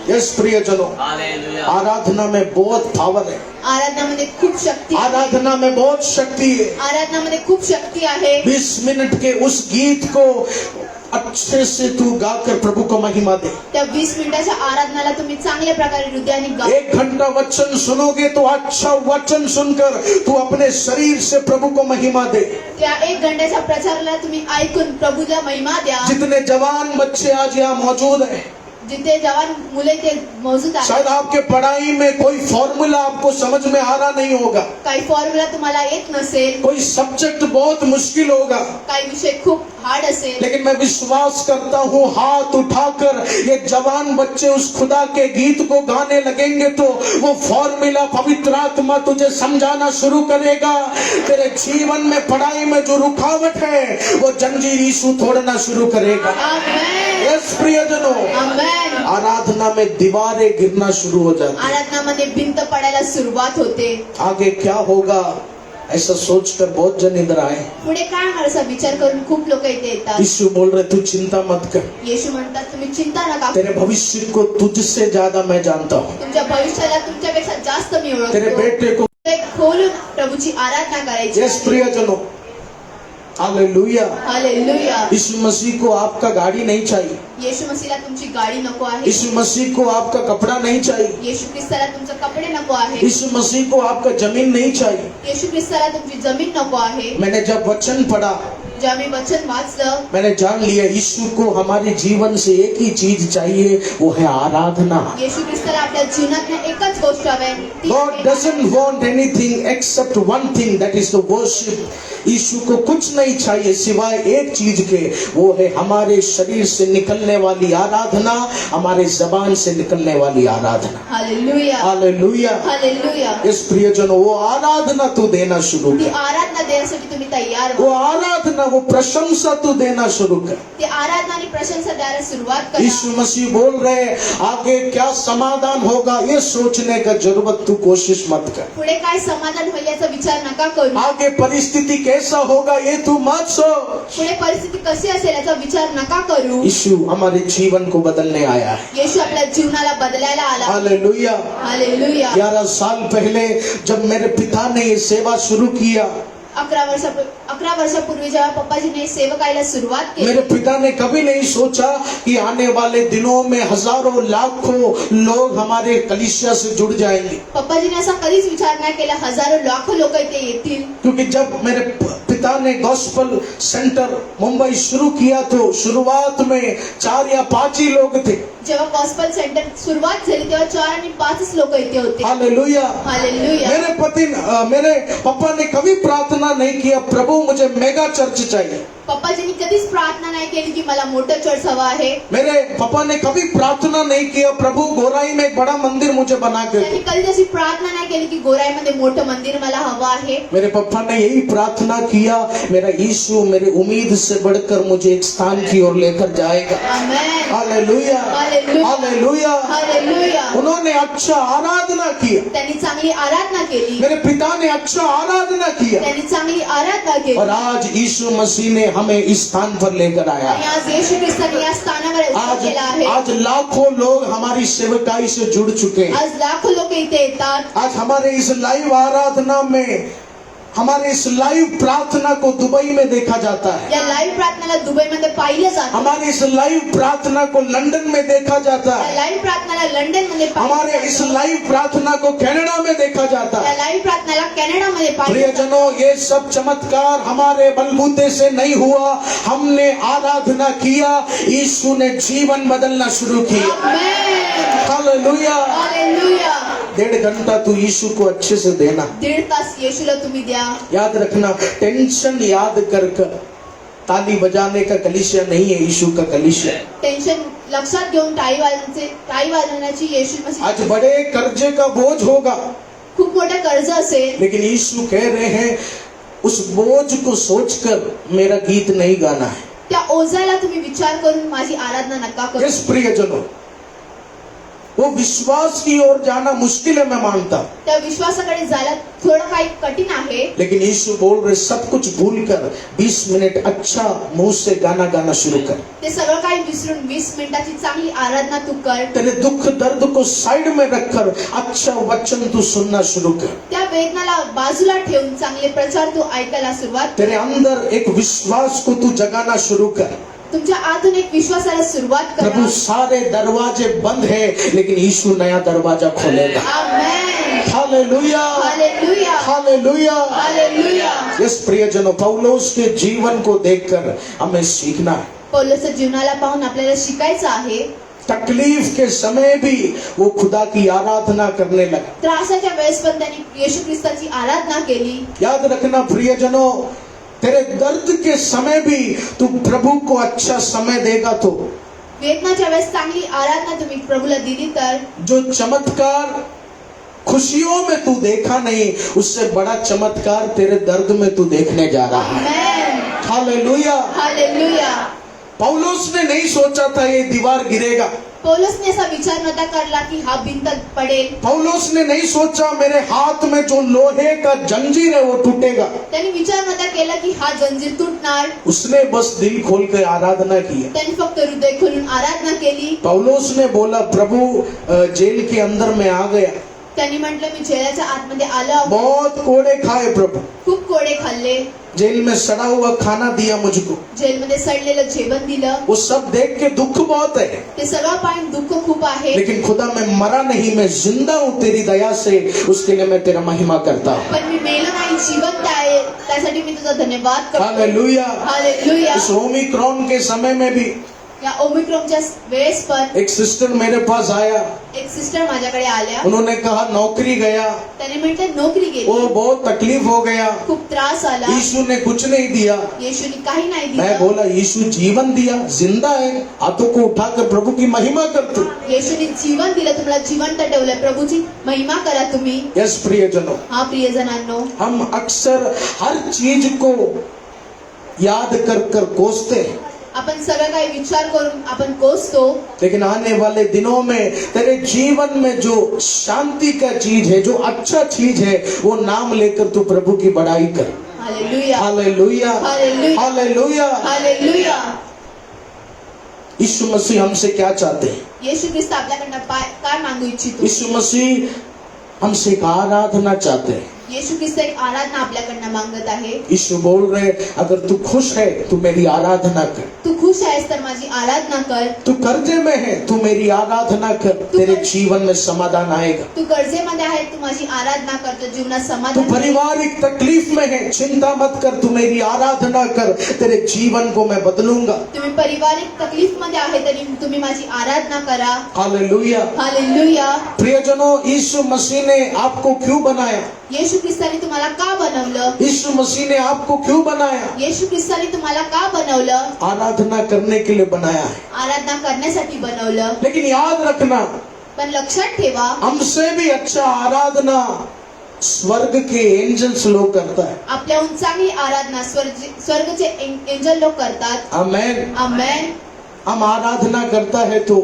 यस प्रियजनों, हालेलुया। आराधना में बहुत पावर है, आराधनामध्ये खूप शक्ती आहे. आराधना में बहुत शक्ति है। आराधनामध्ये खूप शक्ती आहे. 20 मिनट के उस गीत को अच्छे से तू गाकर प्रभु को महिमा दे। त्या 20 मिनिटाच्या आराधनाला तुम्ही चांगल्या प्रकारे हृदयाने गा. 1 घंटा वचन सुनोगे तो अच्छा वचन सुनकर तू अपने शरीर से प्रभु को महिमा दे। त्या 1 घंट्याच्या प्रचाराला तुम्ही ऐकून प्रभूला महिमा द्या. जितने जवान बच्चे आज यहाँ मौजूद हैं, जिथे जवान मुले ते मौजूद आहेत, शायद आपके पढ़ाई में कोई फॉर्मूला आपको समझ में आ रहा नहीं होगा, काही फॉर्म्युला तुम्हाला येत नसेल, कोई सब्जेक्ट बहुत मुश्किल होगा, काही विषय खूप हार्ड असेल, लेकिन मैं विश्वास करता हूँ हाथ उठाकर ये जवान बच्चे उस खुदा के गीत को गाने लगेंगे तो वो फॉर्मूला पवित्र आत्मा तुझे समझाना शुरू करेगा। तेरे जीवन में पढ़ाई में जो रुकावट है वो जंजीर यीशु तोड़ना शुरू करेगा। आमेन. यस प्रियजनों, आमेन. आराधना में दीवारें गिरना शुरू हो जाती, आराधनामध्ये भिंत पडायला सुरुवात होते. आगे क्या होगा ऐसा सोचकर बहुत जन इधर आए। पुढे काय होणार असा विचार करून खूप लोक इथे येतात. यीशु बोल रहे तू चिंता मत कर, येशू म्हणतात तुम्ही चिंता नका तेरे भविष्य को तुझसे ज्यादा मैं जानता हूँ, तुमच्या भविष्याला तुमच्यापेक्षा जास्त मी तेरे ओळखतो. बेटे को। ते खोलून प्रभूची आराधना करायची. यस प्रियजनों, हालेलुया। हालेलुया. यीशु मसीह को आपका गाड़ी नहीं चाहिए, येशू मसीहला तुमची गाडी नको आहे. यीशु मसीह को आपका कपड़ा नहीं चाहिए, येशू ख्रिस्ताला तुमचे कपडे नको आहे. यीशु मसीह को आपका जमीन नहीं चाहिए। येशू ख्रिस्ताला तुमची जमीन नको आहे. मैंने जब वचन पढ़ा जेव्हा मी वचन वाचलं, मैंने जान लिया यीशु को हमारे जीवन से एक ही चीज चाहिए, वो है आराधना। येशू ख्रिस्ताला आपल्या जीवनात एकच गोष्ट हवी, ती God आहे doesn't want anything except one thing, that is the worship. यीशु को कुछ नहीं चाहिए सिवाय एक चीज के, वो है हमारे शरीर से निकलने वाली आराधना, हमारे जबान से निकलने वाली आराधना। हालेलुया. हालेलुया। हालेलुया. इस प्रियजनों, वो आराधना तू देना शुरू ती कर, आराधना देण्यासाठी तुम्ही तयार वो व्हा. आराधना, वो प्रशंसा तू देना शुरू कर। ती आराधना आणि प्रशंसा द्यायला सुरुवात करा. यीशु मसीह बोल रहे आगे क्या समाधान होगा ये सोचने का जरूरत तू कोशिश मत कर, पुढे काय समाधान होईल याचा विचार नका करू. आगे परिस्थिति कैसा होगा ये तू मत सोच। पुढे परिस्थिती कशी असेल याचा विचार नका करू. यीशु हमारे जीवन को बदलने आया है। येशू आपल्या जीवनाला बदलायला आला. हालेलुया। हालेलुया. 11 साल पहले जब मेरे पिता ने ये सेवा शुरू किया, 11 वर्षापूर्वी जेव्हा पप्पाजीने सेवकायला सुरुवात केली, मेरे पिता ने कभी नहीं सोचा कि आने वाले दिनों में हजारों लाखों लोग हमारे कलीसिया से जुड़ जाएंगे, पप्पाजीने असा कधीच विचार नाही केला हजारो लाखो लोक इथे येतील. क्योंकि जब मेरे पिता ने गॉस्पल सेंटर मुंबई शुरू किया तो शुरुआत में 4 या 5 ही लोग थे। जेव्हा गॉस्पल सेंटर सुरुवात झाली तेव्हा 4 आणि 5 लोक इथे होते. हालेलुया। हालेलुया. मेरे पापा ने कभी प्रार्थना नहीं किया प्रभु मुझे मेगा चर्च चाहिए, पप्पाजींनी कधीच प्रार्थना नाही केली की मला मोठं चर्च हवा आहे. मेरे पापा ने कभी प्रार्थना नहीं किया प्रभु गोराई में एक बड़ा मंदिर मुझे बना के त्यांनी दे। कधीच अशी प्रार्थना नाही केली की गोराईमध्ये मोठं मंदिर मला हवं आहे. मेरे पापा ने यही प्रार्थना किया, मेरा यीशु मेरे उम्मीद से बढ़कर मुझे एक स्थान की ओर लेकर जाएगा। आमेन. हालेलुया। हालेलुया. हालेलुया। हालेलुया. उन्होंने अच्छा आराधना किया, त्यांनी चांगली आराधना केली. मेरे पिता ने अच्छा आराधना किया, त्यांनी चांगली आराधना केली. और आज यीशु मसीह ने हमें इस स्थान पर लेकर आया। आणि आज येशू ख्रिस्ताने या स्थानावर उभा आज केला आहे. आज लाखों लोग हमारी सेवकाई से जुड़ चुके हैं। आज लाखो लोक इथे येतात. आज हमारे इस लाइव आराधना में, हमारे इस लाइव प्रार्थना को दुबई में देखा जाता है, या लाईव्ह प्रार्थनाला दुबईमध्ये पाहिलं जातं. हमारे इस लाइव प्रार्थना को लंदन में देखा जाता या है, लाईव्ह प्रार्थनाला लंडनमध्ये हमारे पाहिलं इस जातं. लाइव प्रार्थना को कनाडा में देखा जाता या है। लाईव्ह प्रार्थनाला कॅनडामध्ये पाहिलं जातं. प्रियजनों, ये सब चमत्कार हमारे बलबूते से नहीं हुआ, हमने आराधना किया, यीशु ने जीवन बदलना शुरू किया। आमेन. हालेलुया। हालेलुया. 1.5 घंटा तू यीशु को अच्छे से देना। 1.5 तास येशूला तुम्ही द्या. याद रखना, टेंशन याद कर कर ताली बजाने का कलीसिया नहीं है, यीशु का कलीसिया। टेन्शन लक्षात घेऊन टाळी वाजवण्याची येशू मसीह. आज बड़े कर्जे का बोझ होगा, खूप मोठं कर्ज असेल, लेकिन यीशु कह रहे हैं उस बोझ को सोचकर मेरा गीत नहीं गाना है। त्या ओझ्याला तुम्ही विचार करून माझी आराधना नका करू. यस प्रियजनों, वो विश्वास की ओर जाना मुश्किल है, मैं मानता हूं, त्या विश्वासाकडे जायला थोडं काही कठीण आहे. लेकिन यीशु बोल रहे सब कुछ भूलकर 20 मिनट अच्छा मुंह से गाना गाना शुरू कर। ते सगळं काही विसरून 20 मिनिटाची चांगली आराधना तू कर. तेरे दुख दर्द को साइड में रखकर अच्छा वचन तू सुनना शुरू कर। त्या वेदनाला बाजूला ठेवून चांगले प्रचार तू ऐकायला सुरुवात कर. तेरे अंदर एक विश्वास को तू जगाना शुरू कर। तुमच्या आतून एक विश्वासाला सुरुवात करा. प्रभु सारे दरवाजे बंद है, लेकिन यीशु नया दरवाजा खोलेगा। Amen. Hallelujah, hallelujah. Hallelujah. Hallelujah. Yes प्रियजनों, पौलुस के जीवन को देखकर हमें सीखना है। पौलुसच्या जीवनाला पाहून आपल्याला शिकायचं आहे. तकलीफ के समय भी वो खुदा की आराधना करने लगा। त्रासाच्या वेळेस पण त्यांनी येशू ख्रिस्ताची आराधना केली. याद रखना प्रियजनों, तेरे दर्द के समय भी तू प्रभु को अच्छा समय देगा तो वेदनाच्या वेळेस चांगली आराधना तुम्ही प्रभूला दिली तर जो चमत्कार खुशियों में तू देखा नहीं, उससे बड़ा चमत्कार तेरे दर्द में तू देखने जा रहा है। आमेन. हालेलुया। हालेलुया. पौलुस ने नहीं सोचा था ये दीवार गिरेगा। पौलुसने असा विचार नव्हता करला की हा भिंत पडेल. पौलुस ने नहीं सोचा मेरे हाथ में जो लोहे का जंजीर है वो टूटेगा। त्यांनी विचार नव्हता केला की हा जंजीर तुटणार. उसने बस दिल खोल कर आराधना की। त्यांनी फक्त हृदय खोलून आराधना केली. पौलुस ने बोला प्रभु जेल के अंदर में आ गया, त्यांनी म्हटलं मी जेलाच्या आतमध्ये आलो. बहुत कोड़े खाए प्रभु, खूप कोडे खाल्ले. जेल में सड़ा हुआ खाना दिया मुझको। जेलमध्ये सडलेलं जेवण दिलं. वो सब देख के दुख बहुत है, ते सगळं पाहून दुःख खूप आहे. लेकिन खुदा मैं मरा नहीं, मैं जिंदा हूँ तेरी दया से, उसके लिए मैं तेरा महिमा करता हूँ। पण मी मेलो नाही, जिवंत आहे, त्यासाठी मी तुझा धन्यवाद करतो. हालेलुया। हालेलुया. इस ओमिक्रॉन के समय में भी या ओमिक्रॉनच्या वेळेस पण एक सिस्टर मेरे पास आया, एक सिस्टर माझ्याकडे आल्या. उन्होंने कहा नौकरी गया, त्याने म्हटलं नोकरी गेली, वो बहुत तकलीफ हो गया, खूप त्रास आला. यीशु ने कुछ नहीं दिया। येशूने काही नाही मैं दिलं. बोला यीशु जीवन दिया, जिंदा है, हाथों को उठाकर प्रभु की महिमा करते। येशूने जीवन दिलं, तुम्हाला जिवंत ठेवलं. प्रभूची महिमा करा तुम्ही. यस प्रियजनों, हा प्रियजनांनो, हम अक्सर हर चीज को याद कर कर कोसते हैं, आपण सगळं काही विचार करून आपण कोसतो. लेकिन आने वाले दिनों में तेरे जीवन में जो शांति का चीज है, जो अच्छा चीज है, वो नाम लेकर तू प्रभु की बड़ाई कर। Hallelujah. Hallelujah, hallelujah. Hallelujah. Hallelujah. यीशु मसीह हमसे क्या चाहते हैं? येशू ख्रिस्त आपल्याकडनं काय मागू इच्छितो? यीशु मसीह हमसे एक आराधना चाहते हैं। येशू ख्रिस्त एक आराधना आपल्याकडनं मागत आहे. यीशु बोल रहे अगर तू खुश है तू मेरी आराधना कर, तू खुश आहेस तर माझी आराधना कर. तू कर्जे में है तू मेरी आराधना कर, तेरे जीवन में समाधान आएगा। तू कर्जेमध्ये आहे, तू माझी आराधना कर, तर जीवनात तू समाधान. पारिवारिक तकलीफ में है, चिंता मत कर, तू मेरी आराधना कर, तेरे जीवन को मैं बदलूंगा। तुम्ही पारिवारिक तकलीफ मध्ये आहे तरी तुम्ही माझी आराधना करा. हालेलुया। हालेलुया. प्रियजनों, यीशु मसीह ने आपको क्यों बनाया? येशू ख्रिस्ताने तुम्हाला का बनवलं? यीशु मसीह ने आपको क्यों बनाया? येशू ख्रिस्ताने तुम्हाला का बनवलं? आराधना करने के लिए बनाया है। आराधना करण्यासाठी बनवलं. लेकिन याद रखना, पण लक्षात ठेवा, हमसे भी अच्छा आराधना स्वर्ग के एंजल्स लोग करता है। आपल्याहून चांगली आराधना स्वर्गचे एंजल लोक करतात. आमेन। आमेन. हम आराधना करता है तो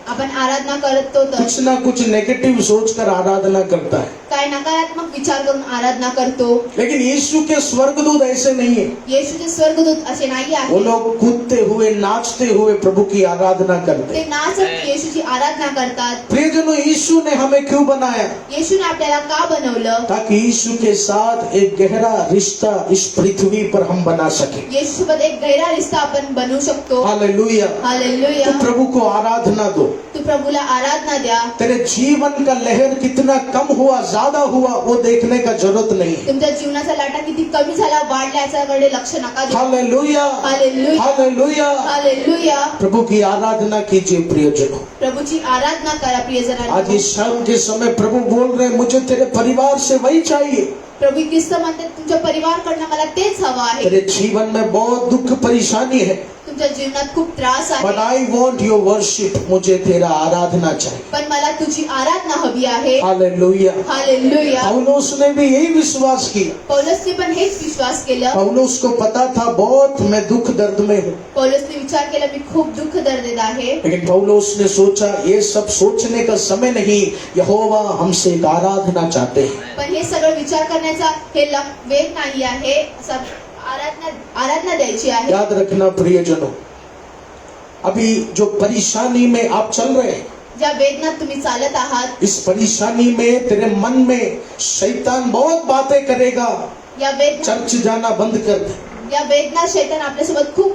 आपण आराधना करतो तर कुछ ना कुछ नेगेटिव सोचकर आराधना करता है, काय नकारात्मक विचार करून आराधना करतो. लेकिन यीशु के स्वर्गदूत ऐसे नहीं है। येशूचे स्वर्गदूत असे नाही वो आहेत. लोग कूदते हुए नाचते हुए प्रभु की आराधना करते ते हैं। नाचत येशूची आराधना करतात. प्रियजनों, यीशु ने हमें क्यों बनाया? येशूने आपल्याला का बनवलं? ताकि यीशु के साथ एक गहरा रिश्ता इस पृथ्वी पर हम बना सके। येशूसोबत एक गहरा रिश्ता आपण बनवू शकतो. हालेलुया। हालेलुया. तो प्रभु को आराधना दो। तू प्रभूला आराधना द्या. तेरे जीवन का लहर कितना कम हुआ ज्यादा हुआ वो देखने का जरूरत नहीं है. तुमच्या जीवनाचा लाटा किती कमी झाला वाढला याच्याकडे लक्ष नका देऊ. Hallelujah, hallelujah, hallelujah. हालेलुया. प्रभु की आराधना कीजिए प्रियजनों. प्रभूची आराधना करा प्रियजनांनो. आज इस शाम के समय प्रभु बोल रहे हैं, मुझे तेरे परिवार से वही चाहिए. प्रभू ख्रिस्त म्हणतात तुमच्या परिवारकडनं मला तेच हवं आहे. तेरे जीवन में बहुत दुख परेशानी है, तुमच्या जीवनात खूप त्रास आहे, but I want your worship. मुझे तेरा आराधना चाहिए. पण मला तुझी आराधना हवी आहे. हालेलुया. हालेलुया. पौलुस ने भी यही विश्वास किया. पौलुसने पण हेच विश्वास केलं. पौलुस को पता था बहुत मैं दुख दर्द में हूँ, पौलुसने विचार केला मी खूप दुःख दर्दित आहे. लेकिन पौलुस ने सोचा ये सब सोचने का समय नहीं, यहोवा हमसे एक आराधना चाहते हैं. पण हे सगळं विचार करण्याचा हे वेळ नाही आहे. असं आराधना द्यायची आहे. याद रखना प्रियजनों, अभी जो परेशानी में आप चल रहे हैं, ज्या वेदनात तुम्ही चालत आहात, इस परेशानी में तेरे मन में शैतान बहुत बातें करेगा. या वेदना चर्च जाना बंद कर दे. या वेदना शैतान आपल्यासोबत खूप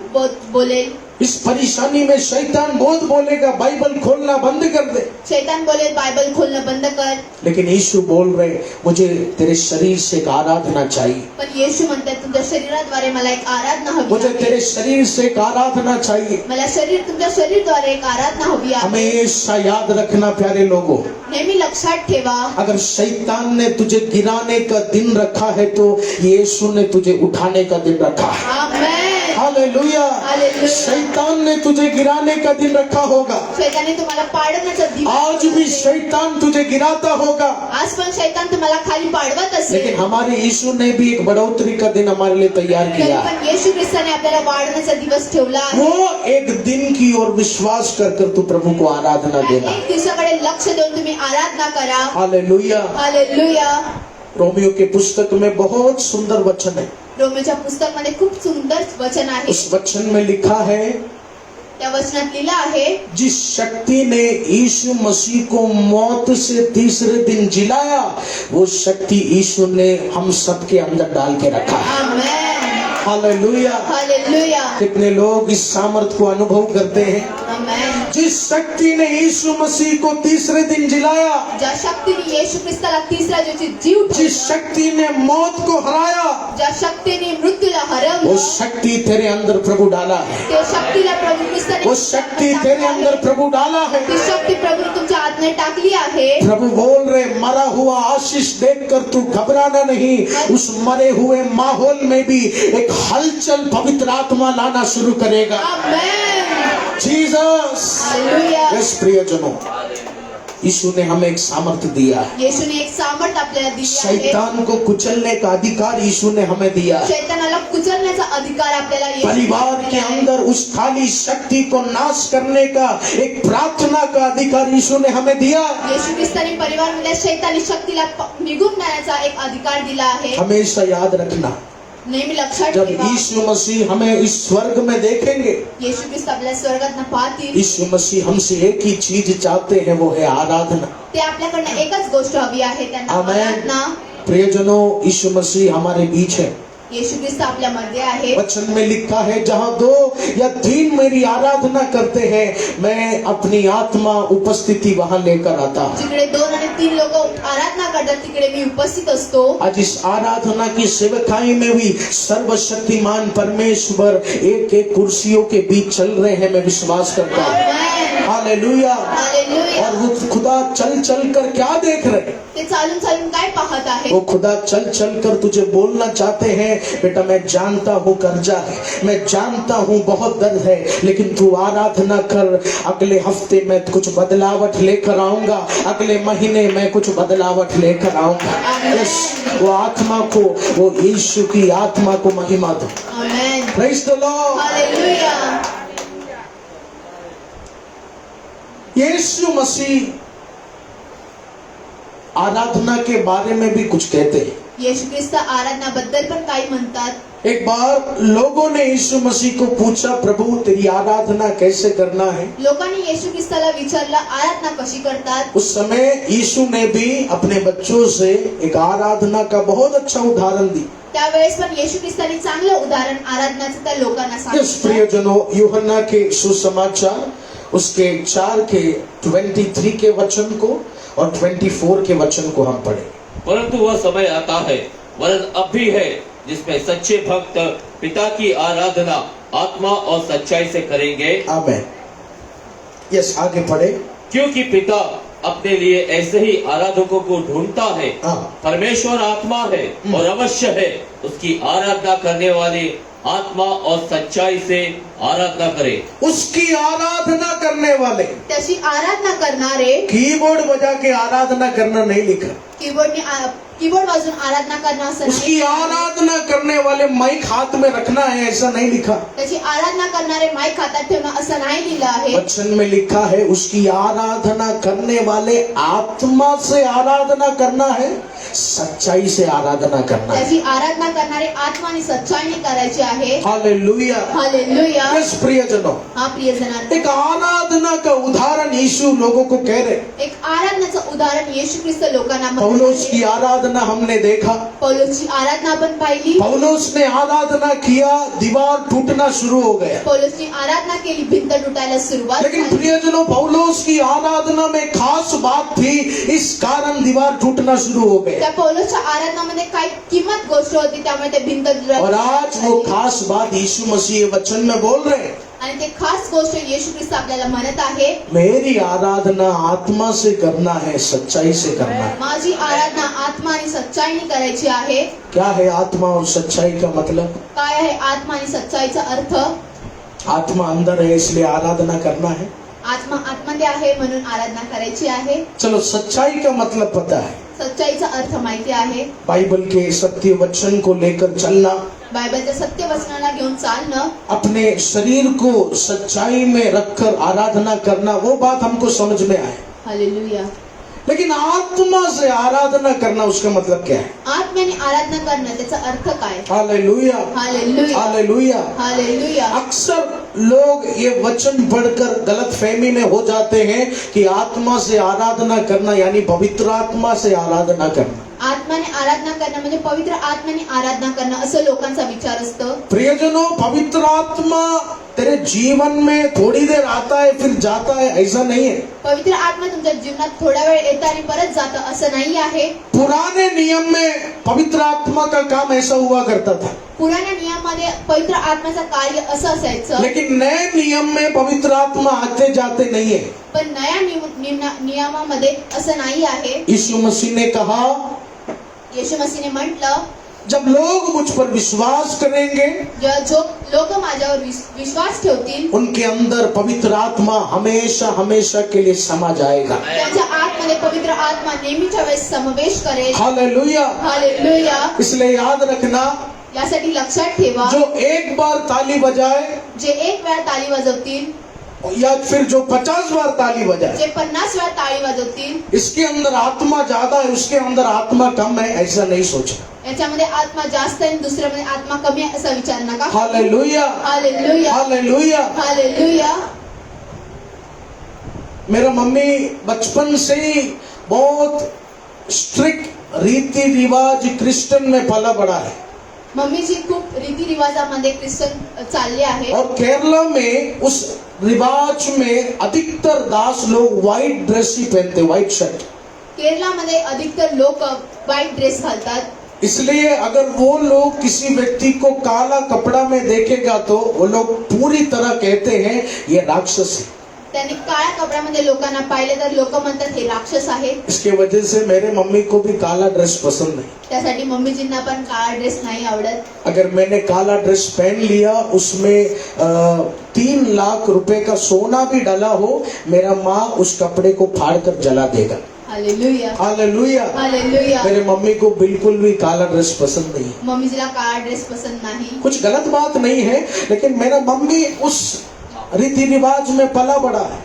बोलेल. इस परेशानी में शैतान बहुत बोलेगा, बाइबल खोलना बंद कर दे. शैतान बोलेल बाइबल खोलणं बंद कर. लेकिन यीशु बोल रहे, मुझे तेरे शरीर से एक आराधना चाहिए. पण येशू म्हणतात तुमच्या शरीराद्वारे मला एक आराधना हवी मुझे आहे. तेरे शरीर से एक आराधना चाहिए. मला तुमच्या शरीरद्वारे एक आराधना हवी आहे. हमेशा याद रखना प्यारे लोगों, नेहमी लक्षात ठेवा, अगर शैतान ने तुझे गिराने का दिन रखा है तो यीशु ने तुझे उठाने का दिन रखा है. आमेन. हालेलुया. हालेलुया. शैतान ने तुझे गिराने का दिन रखा होगा. शैताने तुम्हाला पाडण्याचा दिवस आज भी शैतान तुझे गिराता होगा, आज पण शैतान तुम्हाला खाली पाडवत असेल. लेकिन हमारे यीशु ने भी एक बढ़ोतरी का दिन हमारे लिए तैयार तरी किया. पण येशू ख्रिस्ताने आपल्याला वाढण्याचा दिवस ठेवला आहे. वो एक दिन की ओर विश्वास कर कर तू प्रभु को आराधना देना. एक दिवसाकडे लक्ष देऊन तुम्ही आराधना करा. हालेलुया. हालेलुया. रोमियो के पुस्तक में बहुत सुंदर वचन है. रोमेच्या पुस्तकमध्ये खूप सुंदर वचन आहे. उस वचन में लिखा है, त्या वचनात लिहिलं आहे, जिस शक्ति ने यीशु मसीह को मौत से तीसरे दिन जिलाया, वो शक्ति यीशु ने हम सबके अंदर डाल के रखा है. आमेन. हालेलुया. हालेलुया. कितने लोग इस सामर्थ को अनुभव करते हैं. आमेन. जिस शक्ति ने यीशु मसीह को तीसरे दिन जिलाया, ज्या शक्तीने येशू ख्रिस्ताला तिसऱ्या दिवशी जीव जिस ठेवला, शक्ति ने मौत को हराया, ज्या शक्तीने मृत्यूला वो हरवलं, शक्ति तेरे अंदर प्रभु डाला है. त्या शक्तीला प्रभू ख्रिस्ताने वो शक्ति तेरे अंदर प्रभु डाला है. ती शक्ती प्रभूने तुमच्या आत्म्यात टाकली आहे. प्रभु बोल रहे, मरा हुआ आशीष देखकर तू घबराना नहीं. उस मरे हुए माहौल में भी एक हलचल पवित्र आत्मा लाना शुरू करेगा. आमेन. जीसस. हालेलुया. यस प्रियजनों, यीशु ने हमें एक सामर्थ्य दिया है. येशूने एक सामर्थ आपल्याला दिली आहे. शैतान को कुचलने का अधिकार यीशु ने हमें दिया है. शैतानाला कुचलण्याचा अधिकार आपल्याला येशूने परिवार के दिला आहे. अंदर उस खाली शक्ति को नाश करने का एक प्रार्थना का अधिकार यीशु ने हमें दिया है. येशू ख्रिस्ताने परिवारामधल्या शैतानी शक्तीला निघून जाण्याचा एक अधिकार दिला आहे. हमेशा याद रखना, नेहमी लक्षात जब ठेवा, यीशु मसीह हमें इस स्वर्ग में देखेंगे, येशू ख्रिस्त आपल्या स्वर्गात पाहतील. यीशु मसीह हमसे एक ही चीज चाहते हैं, वो है आराधना. ते आपल्याकडनं एकच गोष्ट हवी आहे, त्यांना आमेन. आराधना. प्रियजनों, यीशु मसीह हमारे बीच है. येशू ख्रिस्त आपल्यामध्ये आहे. वचन में लिखा है, जहाँ 2 या 3 मेरी आराधना करते हैं, मैं अपनी आत्मा उपस्थिति वहां लेकर आता हूँ. जिकडे 2 आणि 3 लोक आराधना करतात तिकडे मी उपस्थित असतो. आज इस आराधना की सेवकाई में भी सर्वशक्तिमान परमेश्वर एक एक कुर्सियों के बीच चल रहे हैं, मैं विश्वास करता हूँ. आमेन. हालेलुया. हालेलुया. और वो खुदा चल चल कर क्या देख रहे हैं? ते चालून चालून काय पाहत आहे? वो खुदा चल चल कर तुझे बोलना चाहते हैं, बेटा मैं जानता हूँ कर्जा है, मैं जानता हूँ बहुत दर्द है, लेकिन तू आराधना कर. अगले हफ्ते में कुछ बदलावट लेकर आऊंगा, अगले महीने में कुछ बदलावट लेकर आऊंगा. यस, वो आत्मा को, वो यीशु की आत्मा को महिमा दो. Amen. Praise the lord. Hallelujah. यीशु मसीह आराधना के बारे में भी कुछ कहते हैं. येशू ख्रिस्त आराधनाबद्दल पण काही म्हणतात. एक बार लोगों ने यीशु मसीह को पूछा, प्रभु तेरी आराधना कैसे करना है? लोकांनी येशू ख्रिस्ताला विचारलं आराधना कशी करतात. उस समय यीशु ने भी अपने बच्चों से एक आराधना का बहुत अच्छा उदाहरण दी. त्यावेळेस पण येशू ख्रिस्ताने चांगलं उदाहरण आराधनाचं त्या लोकांना यस सांगितलं. प्रियजनों, यूहन्ना के सुसमाचार उसके 4 के 23 के वचन को और 24 के वचन को हम पढ़े। परंतु वह समय आता है, वरन अब भी है, जिसमें सच्चे भक्त पिता की आराधना आत्मा और सच्चाई से करेंगे। आमेन। यस, आगे पढ़े। क्योंकि पिता अपने लिए ऐसे ही आराधकों को ढूंढता है। हाँ। परमेश्वर आत्मा है और अवश्य है उसकी आराधना करने वाले आत्मा और सच्चाई से आराधना करे। उसकी आराधना करने वाले, त्याची आराधना करणारे, कीबोर्ड बजा के आराधना करना नहीं लिखा। कीबोर्ड वाजून आराधना करणं असं उसकी नाही. आराधना करने वाले माइक हाथ में रखना है, ऐसा नहीं लिखा। त्याची आराधना करणारे माईक हातात ठेवणं असं नाही लिहिलं आहे. वचन में लिखा है उसकी आराधना करने वाले आत्मा से आराधना करना है, सच्चाई से आराधना करना है। त्याची आराधना करणारे आत्मा आणि सच्चाईने करायची आहे. हालेलुया। हालेलुया. यस प्रियजनों, हा प्रियजनांनो, एक आराधना का उदाहरण यीशु लोगों को कह रहे। एक आराधनाचं उदाहरण येशू ख्रिस्त लोकांना पौलुस की आराधना हमने देखा। पौलुसची आराधना आपण पाहिली. पौलुस ने आराधना किया, दीवार टूटना शुरू हो गया। पौलुसनी आराधना केली, भिंत तुटायला सुरुवात लेकिन झाली. प्रियजनों, पौलुस की आराधना में खास बात थी, इस कारण दीवार टूटना शुरू हो गया। त्या पौलुसच्या आराधनामध्ये काही किंमत गोष्ट होती, त्यामुळे ते भिंत और आज वो खास बात यीशु मसीह वचन में बोल रहे हैं। आणि ते खास गोष्ट येशू ख्रिस्त आपल्याला म्हणत आहे, मेरी आराधना आत्मा से करना है, सच्चाई से करना है। माझी आराधना आत्मा आणि सच्चाईने करायची आहे. क्या है आत्मा और सच्चाई का मतलब? काय आहे आत्मा आणि सच्चाईचा अर्थ? आत्मा अंदर है इसलिए आराधना करना है। आत्मा आतमध्ये आहे म्हणून आराधना करायची आहे. चलो, सच्चाई का मतलब पता है। सच्चाईचा अर्थ माहिती आहे. बाइबल के सत्य वचन को लेकर चलना, बायबलच्या सत्य वचनाला घेऊन चालणं, अपने शरीर को सच्चाई में रखकर आराधना करना, वो बात हमको समझ में आए। हालेलुया. लेकिन आत्मा से आराधना करना, उसका मतलब क्या है? आत्म्याने आराधना करणं, त्याचा अर्थ काय? Hallelujah, hallelujah. हालेलुया। हालेलुया. अक्सर लोग ये वचन पढ़कर गलत फहमी में हो जाते हैं कि आत्मा से आराधना करना यानी पवित्र आत्मा से आराधना करना। आत्म्याने आराधना करणं म्हणजे पवित्र आत्म्याने आराधना करणं असं लोकांचा विचार असतो. प्रियजनों, पवित्र आत्मा तेरे जीवन में थोड़ी देर आता है फिर जाता है, ऐसा नहीं है। पवित्र आत्मा तुमच्या जीवनात थोडा वेळ येतं आणि परत जातं असं नाही आहे. पुराने नियम में पवित्र आत्मा का काम ऐसा हुआ करता था, पुराण्या नियमामध्ये पवित्र आत्म्याचं कार्य असं असायचं. लेकिन नए नियम में पवित्र आत्मा आते जाते नहीं है। पण नया नियमामध्ये असं नाही आहे. यीशु मसीह ने कहा, येशू मसीहने म्हटलं, जब लोग मुझ पर विश्वास करेंगे, जो लोक माझ्यावर विश्वास ठेवतील, उनके अंदर पवित्र आत्मा हमेशा हमेशा के लिए समा जाएगा। त्यांच्या आतमध्ये पवित्र आत्मा नेहमीच्या वेळेस समावेश करेल. हालेलुया। हालेलुया. इसलिए याद रखना, यासाठी लक्षात ठेवा, जो एक बार ताली बजाए जे एक वेळा ताली वाजवतील, या फिर जो 50 बार ताली बजाए, जे 50 वेळा ताली वाजवतील, इसके अंदर आत्मा ज्यादा है, उसके अंदर आत्मा कम है, ऐसा नहीं सोचना। याच्यामध्ये आत्मा जास्त आहे, दुसऱ्यामध्ये आत्मा कमी आहे असा विचार नका. Hallelujah, hallelujah. हालेलुया। हालेलुया. मेरा मम्मी बचपन से ही बहुत स्ट्रिक्ट रीति रिवाज क्रिश्चियन में पला बड़ा है। मम्मीजी खूप रीती रिवाजामध्ये ख्रिश्चन चालले आहे. और केरला में उस रिवाज में अधिकतर दास लोग व्हाइट ड्रेस ही पहनते, व्हाइट शर्ट। केरलामध्ये अधिकतर लोक व्हाईट ड्रेस घालतात. इसलिए अगर वो लोग किसी व्यक्ति को काला कपड़ा में देखेगा तो वो लोग पूरी तरह कहते हैं ये राक्षस है। त्यांनी काळ्या कपड्यामध्ये लोकांना पाहिले तर लोक म्हणतात हे राक्षस आहे. इसके वजह से मेरे मम्मी को भी काला ड्रेस पसंद नहीं। त्यासाठी मम्मीजींना पण काळा ड्रेस नाही आवडत. अगर मैंने काला ड्रेस पहन लिया, उसमें 3 लाख रुपए का सोना भी डाला हो, मेरा माँ उस कपड़े को फाड़ कर जला देगा। हालेलुया. हालेलुया। हालेलुया. मेरे मम्मी को बिल्कुल भी काला ड्रेस पसंद नहीं। मम्मीजीला काळा ड्रेस पसंद नाही. कुछ गलत बात नहीं है, लेकिन मेरा मम्मी उस रीति रिवाज में पला बड़ा है।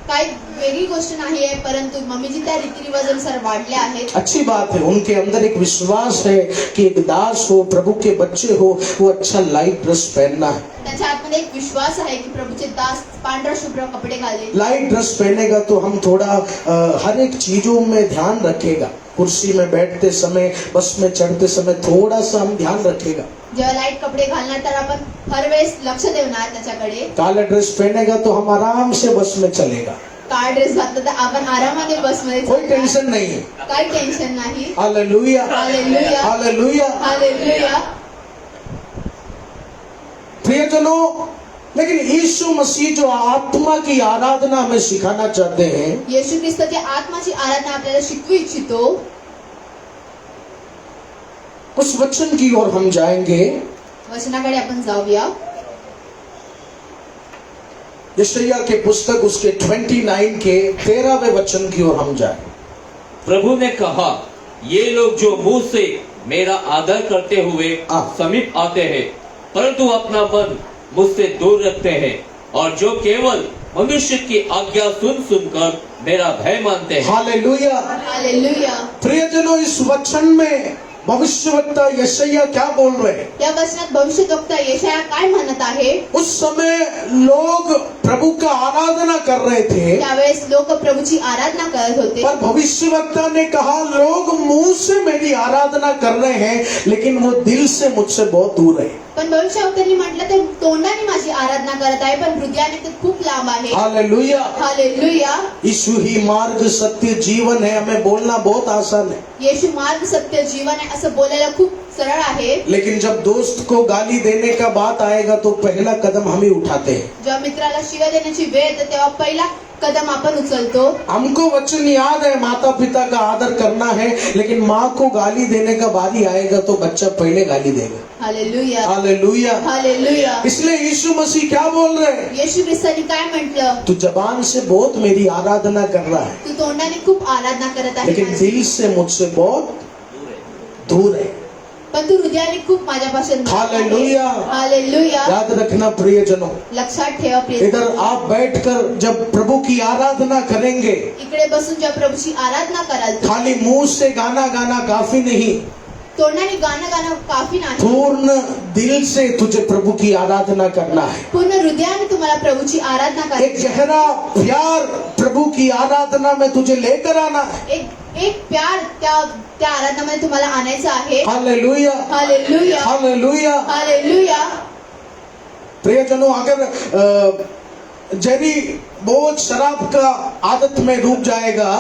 काही वेगळी गोष्ट नाही आहे, परंतु मम्मीजी त्या रीती रिवाजानुसार वाढल्या आहेत. अच्छी बात है, उनके अंदर एक विश्वास है कि एक दास हो, प्रभु के बच्चे हो, वो अच्छा लाइट ड्रेस पहनना है। त्याच्या आतमध्ये एक विश्वास आहे की प्रभूचे दास पांढरा शुभ्र कपडे घालेल. लाइट ड्रेस पहनेगा तो हम थोड़ा हर एक चीजों में ध्यान रखेगा। कुर्सी में बैठते समय, बस में चढ़ते समय थोड़ा सा हम ध्यान रखेगा। जेव्हा लाईट कपडे घालणार तर आपण हर वेळेस लक्ष देणार त्याच्याकडे. काला ड्रेस पहनेगा तो हम आराम से बस में चलेगा, काळा ड्रेस घातला तर आपण आरामाने बसमध्ये कोई जाणार. टेंशन नहीं है. काही टेन्शन नाही. Hallelujah, hallelujah. हालेलुया. हालेलुया. प्रियजनों, लेकिन यीशु मसीह जो आत्मा की आराधना हमें सिखाना चाहते हैं, येशू ख्रिस्ताची आत्माची आराधना आपल्याला शिकवू इच्छितो. उस वचन की ओर हम जाएंगे. वचनाकडे आपण जाऊया. यशायाह के पुस्तक उसके 29 के 13वें वचन की ओर हम जाए. प्रभु ने कहा, ये लोग जो मुंह से मेरा आदर करते हुए समीप आते हैं परंतु अपना मन मुझसे दूर रखते हैं और जो केवल मनुष्य की आज्ञा सुन सुनकर मेरा भय मानते हैं. हालेलुया. हालेलुया. प्रियजनों, इस वचन में भविष्यवक्ता यशायाह क्या बोल रहे हैं? या वचनात भविष्यवक्ता यशाया काय म्हणत आहे? उस समय लोग प्रभु का आराधना कर रहे थे, त्यावेळेस लोक प्रभूची आराधना करत होते. पर भविष्यवक्ता ने कहा लोग मुंह से मेरी आराधना कर रहे हैं लेकिन वो दिल से मुझसे बहुत दूर है. पण भविष्यवक्त्यांनी म्हटलं तर तोंडाने माझी आराधना करत आहे पण हृदयाने ते खूप लांब आहे. हालेलुया. हालेलुया. यीशु ही मार्ग सत्य जीवन है. हमें बोलना बहुत आसान है, येशू मार्ग सत्य जीवन आहे असं बोलायला खूप सरळ आहे. लेकिन जब दोस्त को गाली देने का बात आएगा तो पहला कदम हम ही उठाते हैं. जेव्हा मित्राला शिव्या देण्याची वेळ येते तेव्हा पहिला कदम आपण उचलतो. हमको वचन याद है, माता पिता का आदर करना है, लेकिन माँ को गाली देने का बारी आएगा तो बच्चा पहले गाली देगा. हालेलुया. हालेलुया. हालेलुया. इसलिए यीशु मसीह क्या बोल रहे हैं? येशू ख्रिस्तानी काय म्हटलं? तू जबान से बहुत मेरी आराधना कर रहा है तू तोंडाने खूप आराधना करत आहे लेकिन माझी. दिल से मुझसे बहुत दूर है. पण तू हृदयाने खूप माझ्यापासून दूर आहे. हालेलुया. हालेलुया. याद रखना प्रियजनों, लक्षात ठेवा प्रिय. इधर आप बैठकर जब प्रभु की आराधना करेंगे, इकडे बसून जेव्हा प्रभूची आराधना कराल तू, खाली मुंह से गाना गाना काफी नहीं, तोंडाने गाणं गाणं काफी नाही. पूर्ण दिल से तुझे प्रभु की आराधना करना है. पूर्ण हृदयाने तुम्हाला प्रभूची आराधना एक करायची. गहरा प्यार प्रभु की आराधना में तुझे लेकर आना है. एक प्यार त्या आराधनामध्ये तुम्हाला आणायचं आहे. हालेलुया. हालेलुया. हालेलुया. हालेलुया. प्रियजनों, अगर जेरी बहुत शराब का आदत में डूब जाएगा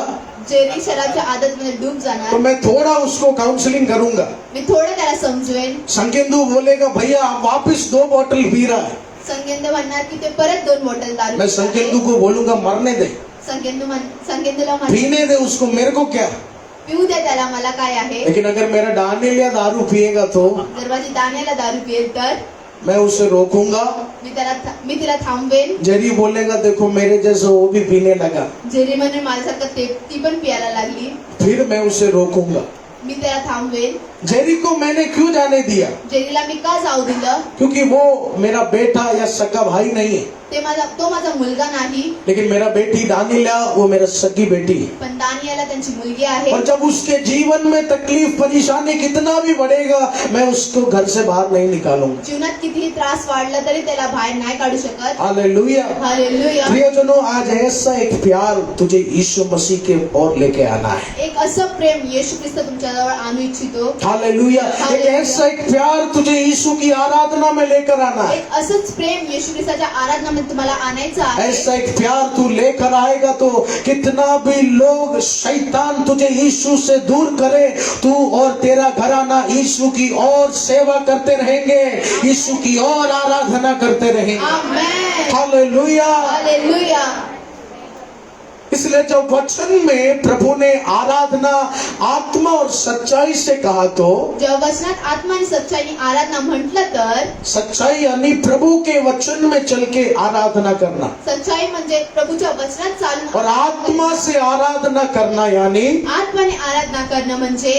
जेरी शराबच्या आदतमध्ये डूब जाणार. तो मैं थोड़ा उसको काउंसलिंग करूंगा. मी थोडं त्याला समजवेन. संकेंदू बोलेगा भैया आप वापस 2 बॉटल पी रहा है. संकेंद्र म्हणणार की ते परत 2 बॉटल दारू मैं पिणार आहे. संकेंदू को बोलूंगा मरने दे, संकेंद्रला म्हणणार पीने दे उसको, मेरे को क्या. पिऊ द्या त्याला, मला काय आहे. लेकिन अगर मेरा डानियल या दारू पिएगा तो जर माझी दाण्याला दारू पिएल तर मैं उसे रोकूंगा. मी तिला थांबवेन. जेरी बोलेगा देखो मेरे जैसे वो भी पीने लगा, जेरी म्हणे माझ्यासारखं ती पण पियाला लागली. फिर मैं उसे रोकूंगा. मी त्याला थांबवेन. जेरी को मैंने क्यों जाने दिया? जेरीला मी का जाऊ दिलं? क्योंकि वो मेरा बेटा या सगा भाई नहीं है, तो माझा मुलगा नाही. लेकिन मेरा बेटी दानिला वो मेरा सगी बेटी है. पण दानियाला त्यांची मुलगी आहे. और जब उसके जीवन में तकलीफ परेशानी कितना भी बढ़ेगा मैं उसको घर से बाहर नहीं निकालूंगा. जीवनात कितीही त्रास वाढला तरी त्याला बाहेर नाही काढू शकत. हालेलुया. हालेलुया. प्रियजनों, आज ऐसा एक प्यार तुझे यीशु मसीह के ओर लेके आना है. एक असं प्रेम येशू ख्रिस्त तुमच्याजवळ आणू इच्छितो. हालेलुया. एक ऐसा एक प्यार तुझे यीशु की आराधना में लेकर आना है. एक असंच प्रेम येशू ख्रिस्ताच्या आराधनामध्ये तुम्हाला आणायचं आहे. ऐसा एक प्यार तू लेकर आएगा तो कितना भी लोग शैतान तुझे यीशु से दूर करे, तू और तेरा घराना यीशु की और सेवा करते रहेंगे, यीशु की और आराधना करते रहेंगे. आमेन. हालेलुया. हालेलुया. इसलिए जब वचन में प्रभु ने आराधना आत्मा और सच्चाई से कहा तो जेव्हा वचनात आत्मा आणि सच्चाईने आराधना म्हटलं तर सच्चाई यानी प्रभु के वचन में चल के आराधना करना, सच्चाई म्हणजे प्रभूच्या वचनात चालणं. और आत्मा से आराधना करना यानी आत्माने आराधना करणं म्हणजे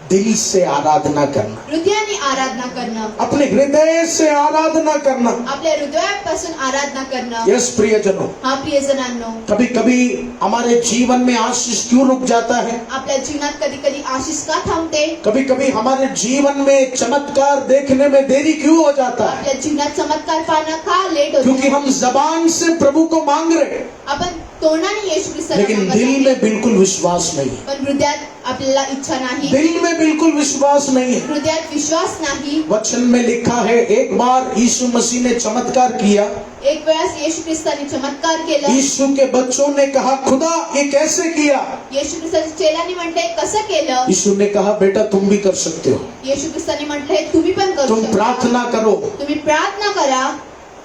दिल से आराधना करना, हृदयाने आराधना करणं. अपने हृदय से आराधना करना. आपल्या हृदयापासून आराधना करणं. यस प्रियजनों, हा प्रियजनांनो, कभी कभी हमारे जीवन में आशीष क्यों रुक जाता है? आपल्या जीवनात कधी कधी आशीष का थांबते? कभी कभी हमारे जीवन में चमत्कार देखने में देरी क्यों हो जाता है? आपल्या जीवनात चमत्कार पाहणं का लेट होतं? क्योंकि हम जबान से प्रभु को मांग रहे, आपण तोंडाने येशू ख्रिस्ताला लेकिन नमस्कार दिल केला. में बिल्कुल विश्वास नहीं है, पण हृदयात आपल्याला इच्छा नाही, दिल में बिल्कुल विश्वास नहीं है। हृदयात विश्वास नाही. वचन में लिखा है एक बार यीशु मसीह ने चमत्कार किया, एक वेळेस येशू ख्रिस्ताने चमत्कार केला. यीशु के बच्चों ने कहा खुदा ये कैसे किया? येशू ख्रिस्ताच्या चेलांनी म्हटले कसं केलं? यीशु ने कहा बेटा तुम भी कर सकते हो, येशू ख्रिस्ताने म्हटले तुम्ही पण करू तुम शकता. प्रार्थना करो, तुम्ही प्रार्थना करा.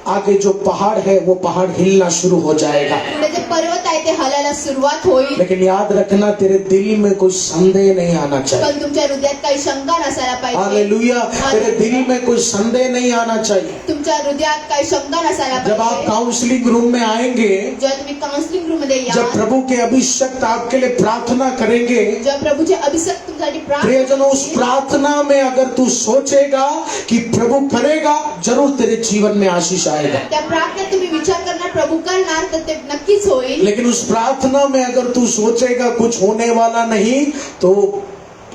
आगे जो पहाड़ है वो पहाड़ हिलना शुरू हो जाएगा। पुढे जे पर्वत आहे ते हलायला सुरुवात होईल. लेकिन याद रखना तेरे दिल में कोई संदेह नहीं आना चाहिए। पण तुमच्या हृदयात काही शंका नसायला पाहिजे. हालेलुया, तेरे दिल में कोई संदेह नहीं आना चाहिए। तुमच्या हृदयात काही शंका नसायला जब आप पाहिजे. काउंसलिंग रूम में आएंगे, जेव्हा तुम्ही काउन्सिलिंग रूम मध्ये या, जब प्रभु के अभिषक्त आपके लिए प्रार्थना करेंगे, जेव्हा प्रभूचे अभिषेक तुमच्यासाठी प्रियजनों उस प्रार्थना में अगर तू सोचेगा कि प्रभु करेगा, जरूर तेरे जीवन में आशीष आएगा। त्या प्रार्थनेत तुम्ही विचार करणार प्रभू करणार तर ते नक्कीच होईल. लेकिन उस प्रार्थना में अगर तू सोचेगा कुछ होने वाला नहीं, तो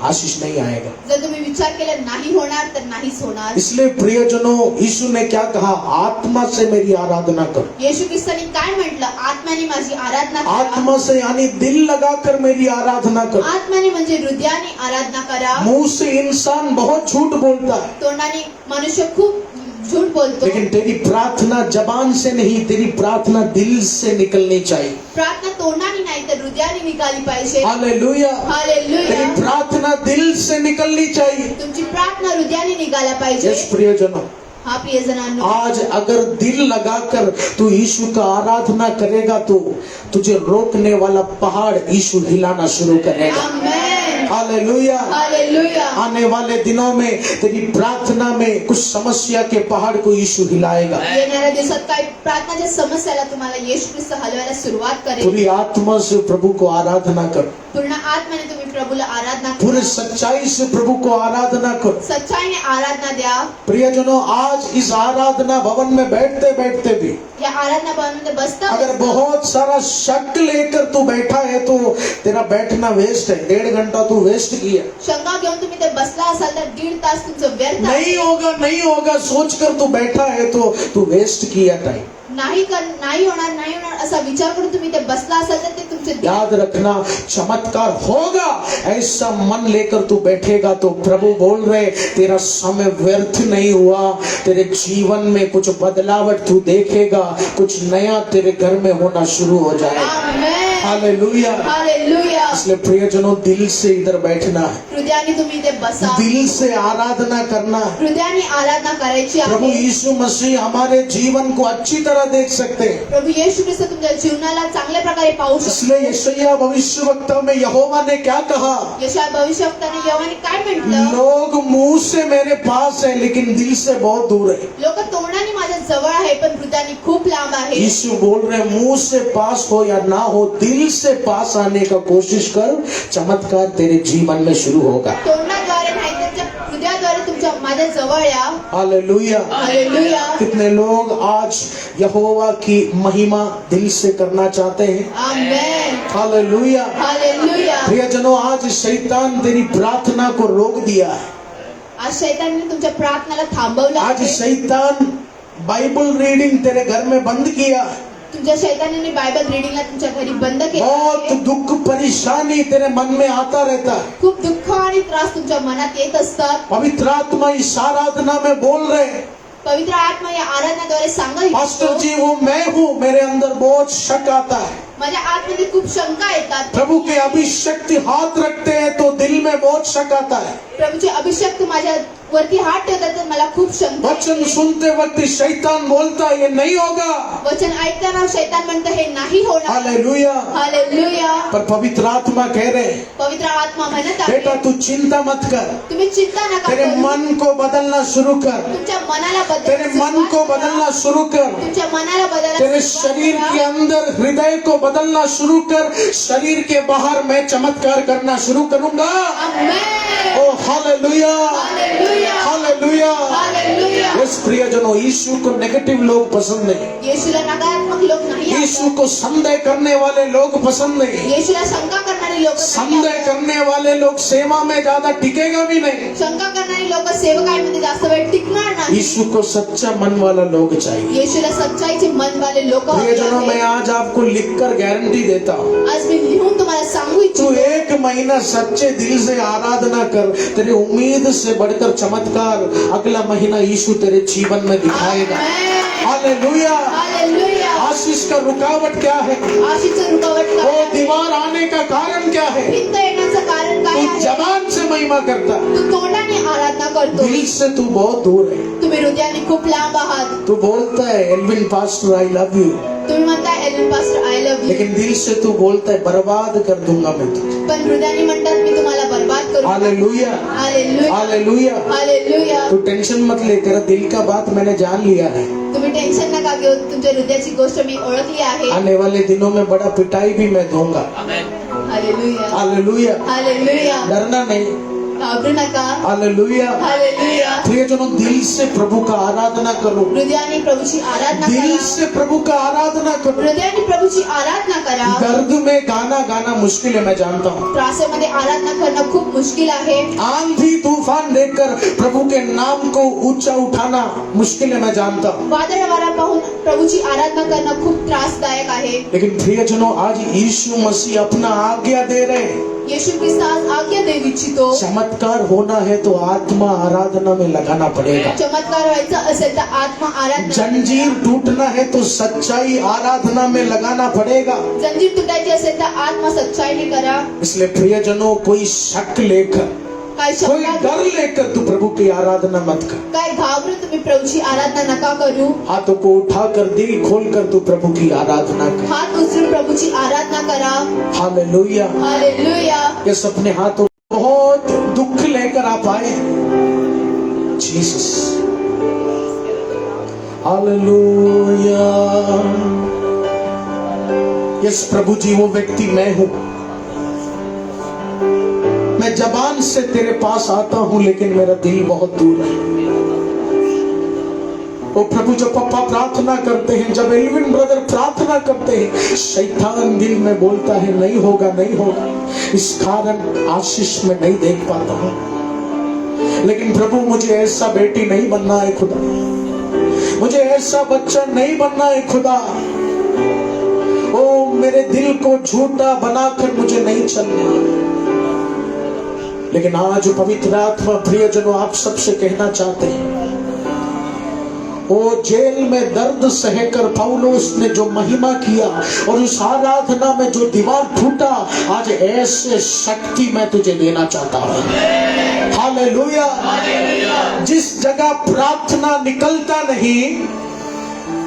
आशीष नहीं आएगा। जर तुम्ही विचार केला नाही होणार तर नाहीच होणार. इसलिए प्रियजनों यीशु ने क्या कहा? आत्मा से मेरी आराधना करो। येशू ख्रिस्ताने काय म्हटलं? आत्म्याने माझी आराधना करा. आत्मा से यानी दिल लगाकर मेरी आराधना करो। आत्म्याने म्हणजे हृदयाने आराधना करा. मुंह से इंसान बहुत झूठ बोलता है, तोंडाने मनुष्य खूप झूठ बोलतो. लेकिन तेरी प्रार्थना जबान से नहीं, तेरी प्रार्थना दिल से निकलनी चाहिए। प्रार्थना तोंडाने नाही तर हृदयाने निघाली पाहिजे. Hallelujah, hallelujah. तेरी प्रार्थना दिल से निकलनी चाहिए। तुमची प्रार्थना हृदयाने निघायला पाहिजे. यस प्रियजनों, हा प्रियजनांनो, आज अगर दिल लगाकर तू यीशु का आराधना करेगा तो तुझे रोकने वाला पहाड़ यीशु हिलाना शुरू करेगा। आमेन. हालेलुया। हालेलुया. आने वाले दिनों में तेरी प्रार्थना में कुछ समस्या के पहाड़ को यीशु हिलाएगा। येणाऱ्या दिवसात काही प्रार्थनाच्या समस्याला तुम्हाला येशू ख्रिस्त हलवायला सुरुवात करेल. पूरी आत्मा से प्रभु को आराधना कर, पूर्ण आत्म्याने तुम्ही प्रभूला आराधना पूरे करा. सच्चाई से प्रभु को आराधना कर। सच्चाईने आराधना द्या. प्रियजनों, आज इस आराधना भवन में बैठते बैठते भी या आराधना भवनामध्ये बसता अगर बहुत सारा शक लेकर तू बैठा है तो तेरा बैठना वेस्ट है। 1.5 घंटा तू वेस्ट किया। शंका घेऊन तुम्ही ते बसला असाल तर 1.5 तास तुमचं व्यर्थ आहे. नहीं होगा सोचकर तू बैठा है तो तू वेस्ट किया टाइम। नाही होणार असा विचार करून तुम्ही ते बसला असाल तर ते तुमचे याद रखना, चमत्कार होगा ऐसा मन लेकर तू बैठेगा तो प्रभु बोल रहे तेरा समय व्यर्थ नहीं हुआ, तेरे जीवन में कुछ बदलावट तू देखेगा, कुछ नया तेरे घर में होना शुरू हो जाएगा। आमेन. हालेलुया। हालेलुया. इसलिए प्रियजनों, दिल से इधर बैठना है, हृदयाने तुम्ही ते बसा. दिल से आराधना करना है। हृदयाने आराधना करायची प्रभु आहे. यीशु मसीह हमारे जीवन को अच्छी तरह देख सकते हैं। प्रभू येशू ख्रिस्त तुमच्या जीवनाला चांगल्या प्रकारे पाहू शकतो. इसलिए यशायाह भविष्यवक्ता में यहोवा ने क्या कहा? यशायाह भविष्यवक्त्याने यहोवाने काय म्हटलं? लोग मुंह से मेरे पास है लेकिन दिल से बहुत दूर है। लोक तोंडाने माझ्या जवळ आहे पण हृदयाने खूप लांब आहे. यीशु बोल रहे मुंह से पास हो या ना हो, दिल से पास आने का कोशिश कर, चमत्कार तेरे जीवन में शुरू होगा। तोंडाद्वारे नाही तर हृदयाद्वारे तुमच्या माझ्या जवळ या. हालेलुया। हालेलुया. कितने लोग आज यहोवा की महिमा दिल से करना चाहते हैं? आमेन. हालेलुया। हालेलुया. प्रियजनों, आज शैतान तेरी प्रार्थना को रोक दिया है। आज शैतानने तुमच्या प्रार्थनाला थांबवलं आज आहे. शैतान बाइबल रीडिंग तेरे घर में बंद किया। तुमच्या शैतानाने बायबल रीडिंगला तुमच्या घरी बंद केलं बहुत आहे. दुख परेशानी तेरे मन में आता रहता है। खूप दुःख आणि त्रास तुमच्या मनात येत असतात. पवित्र आत्मा इस आराधना में बोल रहे, पवित्र आत्मा या आराधनाद्वारे सांगत पास्टर असतो, जी वो मैं हूँ, मेरे अंदर बहुत शक आता है। माझ्या आतमध्ये खूप शंका येतात. प्रभु के अभिषक्त हाथ रखते हैं तो दिल में बहुत शक आता है। प्रभूचे अभिषेक माझ्या वरती हात ठेवतात तर मला खूप शंका वचन येते. सुनते वक्त शैतान बोलता है ये नहीं होगा। वचन ऐकताना शैतान म्हणतो हे नाही होणार. हालेलुया। हालेलुया. पर पवित्र आत्मा कह रहे, पवित्र आत्मा म्हणत आहे, बेटा तू चिंता मत कर, तुम्ही चिंता नका तेरे करू. मन को बदलना शुरू कर, तुमच्या मनाला तेरे मन को बदलना शुरू कर, तुमच्या मनाला बदलण्यास तेरे सुरुवात शरीर करा. के अंदर हृदय को बदलना शुरू कर, शरीर के बाहर मैं चमत्कार करना शुरू करूंगा। आमेन. ओ हालेलुया। हालेलुया. हालेलुया। हालेलुया। इस प्रियजनों, यीशु को नेगेटिव लोग पसंद नहीं, येशूला नकारात्मक लोक नाही यीशु आवडत. को संदेह करने वाले लोग पसंद नहीं। येशूला शंका करणारी लोक नाही संदेह आवडत. करने वाले लोग सेवा में ज्यादा टिकेगा भी नहीं। शंका करणारी लोक सेवकाईमध्ये जास्त वेळ टिकणार नाही. यीशु को सच्चा मन वाला लोग चाहिए। येशूला सच्चाईचे मन वाले लोक हवे प्रियजनों, मैं आहेत. आज आपको लिखकर गारंटी देता हूँ, आज मी लिहून तुम्हाला सांगू तू इच्छितो, 1 महीना सच्चे दिल से आराधना कर, तेरी उम्मीद से बढ़कर चमत्कार अगला महीना यीशु तेरे जीवन में दिखाएगा। हालेलुया। हालेलुया. आशीष का रुकावट क्या है? आशीचं रुकावट वो काय आहे? दीवार आने का कारण क्या है? भिंत येण्याचं कारण काय तू आहे? जबान से महिमा करता, तू तोंडाने आराधना करतो, दिल से तू बहुत दूर है। तुम्ही हृदयाने खूप लांब आहात. तू बोलता है Alvin pastor I love you, तुम्ही म्हणताय Alvin pastor I love you, लेकिन दिल से तू बोलता है बर्बाद कर दूंगा मैं तुझे। पण हृदयाने म्हणतात मी तुम्हाला बर्बाद करू. हालेलुया। हालेलुया. हालेलुया। हालेलुया. तू टेंशन मत ले, तेरा दिल का बात मैंने जान लिया है। तुम्ही टेन्शन नका घेऊ, तुमच्या हृदयाची गोष्ट मी ओळखली आहे. आने वाले दिनों में बड़ा पिटाई भी मैं दूंगा। हालेलुया. हालेलुया। हालेलुया. डरना नहीं। घाबरू नका. हालेलुया। हालेलुया. प्रियजनों, दिल से प्रभु का आराधना करो, हृदयाने प्रभूची आराधना दिल करा. से प्रभु का आराधना करो। हृदयाने प्रभूची आराधना करा. दर्द में गाना गाना मुश्किल है, मैं जानता हूँ। त्रासामध्ये आराधना करणं खूप मुश्किल आहे. आंधी तूफान देखकर प्रभु के नाम को ऊंचा उठाना मुश्किल है, मैं जानता हूँ। वादळ वारा पाहून प्रभूची आराधना करणं खूप त्रासदायक आहे. लेकिन प्रियजनों, आज यीशु मसीह अपना आज्ञा दे रहे हैं। येशू ख्रिस्त आज आज्ञा देऊ इच्छितो. चमत्कार होना है तो आत्मा आराधना में लगाना पड़ेगा। चमत्कार व्हायचा असेल तर आत्मा आराधना. जंजीर टूटना है तो सच्चाई आराधना में लगाना पड़ेगा। जंजीर तुटायची असेल तर आत्मा सच्चाईने करा. इसलिए प्रियजनों, कोई शक लेकर, काय कोई शंका, डर लेकर तू प्रभु की आराधना मत कर। काय घाबरून तुम्ही प्रभूची आराधना नका करू. हाथों को उठाकर, दिल खोलकर तू प्रभु की आराधना कर। हात उचलून प्रभूची आराधना करा. हालेलुया। हालेलुया. ये अपने हाथों, बहुत दुख लेकर आप आए जीसस। हालेलुया। यस प्रभु जी, वो व्यक्ति मैं हूं। मैं जबान से तेरे पास आता हूं, लेकिन मेरा दिल बहुत दूर है। ओ प्रभु, जब पापा प्रार्थना करते हैं, जब एल्विन ब्रदर प्रार्थना करते हैं, शैतान दिल में बोलता है नहीं होगा, नहीं होगा, इस कारण आशीष में नहीं देख पाता हूं। लेकिन प्रभु, मुझे ऐसा बेटी नहीं बनना है खुदा, मुझे ऐसा बच्चा नहीं बनना है खुदा। ओ मेरे दिल को झूठा बनाकर मुझे नहीं चलना। लेकिन आज पवित्र आत्मा प्रियजनों आप सबसे कहना चाहते हैं, वो जेल में दर्द सहकर पौलुस ने जो महिमा किया और उस आराधना में जो दीवार टूटा, आज ऐसे शक्ति मैं तुझे देना चाहता हूं। हालेलुया। जिस जगह प्रार्थना निकलता नहीं,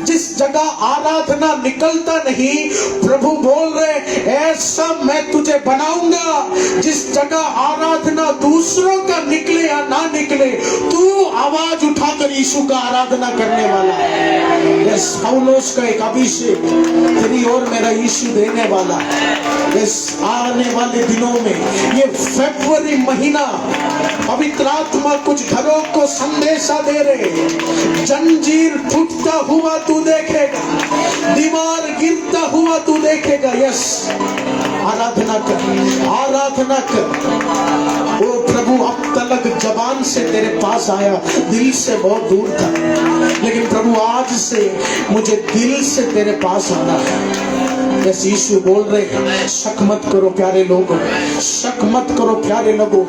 जिस जगह आराधना निकलता नहीं, प्रभु बोल रहे ऐसा मैं तुझे बनाऊंगा। जिस जगह आराधना दूसरों का निकले या ना निकले, तू आवाज उठाकर यीशु का आराधना करने वाला है। यस, पौलुस का एक अभिषेक तेरी ओर मेरा यीशु देने वाला है। इस आने वाले दिनों में, ये फरवरी महीना, पवित्र आत्मा कुछ घरों को संदेशा दे रहे, जंजीर टूटता हुआ तू देखेगा, दीवार गिरता हुआ तू देखेगा। यस, आराधना कर, आराधना कर। ओ प्रभु, अब तक जबान से तेरे पास आया, दिल से बहुत दूर था, लेकिन प्रभु आज से मुझे दिल से तेरे पास आना है। यस, यीशु बोल रहे हैं, शक मत करो प्यारे लोगों, शक मत करो प्यारे लोगों।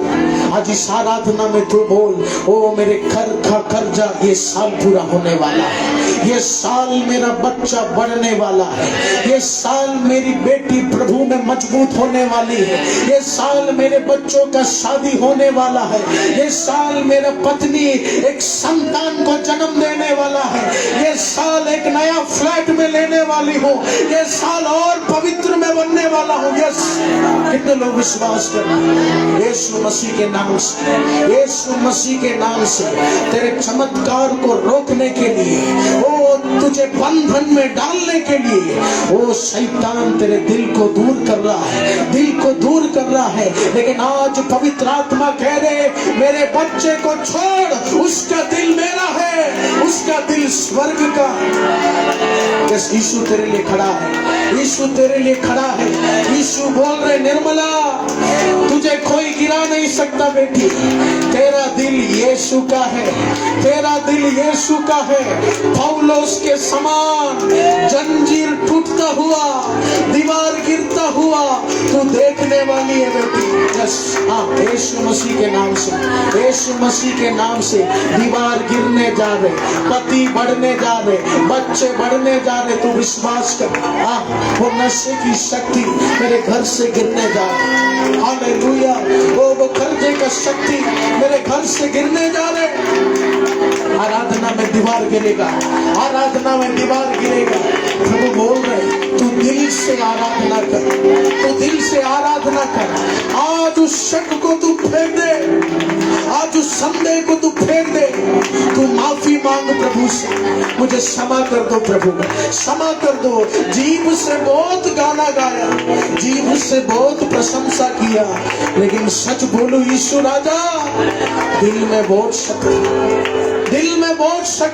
आज इस आराधना में तू बोल, ओ मेरे घर का कर्जा ये साल पूरा होने वाला है, ये साल मेरा बच्चा बढ़ने वाला है, ये साल मेरी बेटी प्रभु में मजबूत होने वाली है, ये साल मेरे बच्चों का शादी होने वाला है, ये साल मेरा पत्नी एक संतान को जन्म देने वाला है, ये साल एक नया फ्लैट में लेने वाली हूँ, ये साल और पवित्र में बनने वाला हूँ। यस, कितने लोग विश्वास करते? यीशु मसीह के नाम से, यीशु मसीह के नाम से तेरे चमत्कार को रोकने के लिए, ओ तुझे बंधन में डालने के लिए, ओ शैतान तेरे दिल को दूर कर रहा है, दिल को दूर कर रहा है। है, लेकिन आज पवित्र आत्मा कह रहे मेरे बच्चे को छोड़, उसका दिल मेरा है, उसका दिल स्वर्ग का। यस, यीशु तेरे लिए खड़ा है, यीशु तेरे लिए खड़ा है। यीशु बोल रहे निर्मला तुझे कोई गिरा नहीं सकता बेटी, तेरा दिल यीशु का है, तेरा दिल यीशु का है। पौलुस के समान जंजीर टूटता हुआ, दीवार गिरता हुआ तू देखने वाली है बेटी। यस, हाँ, यीशु मसीह के नाम से, यीशु मसीह के नाम से दीवार गिरने जा रहे, पति बढ़ने जा रहे, बच्चे बढ़ने जा रहे। तू विश्वास कर, हाँ, वो नशे की शक्ति मेरे घर से गिरने जा रही। हालेलुया। वो कर्जे का शक्ति मेरे घर से गिरने जा रहे। आराधना में दीवार गिरेगा, आराधना में दीवार गिरेगा। प्रभु बोल रहे तू दिल से आराधना कर, तू दिल से आराधना कर। आज उस शक को तू फेंक दे, आज उस संदेह को तू फेंक दे। तू माफी मांग प्रभु से, मुझे क्षमा कर दो प्रभु, क्षमा कर दो। जीभ से बहुत गाना गाया, जीभ से बहुत प्रशंसा किया, लेकिन सच बोलूं यीशु राजा, दिल में बहुत शक्ति, दिल में बहुत शक्ति।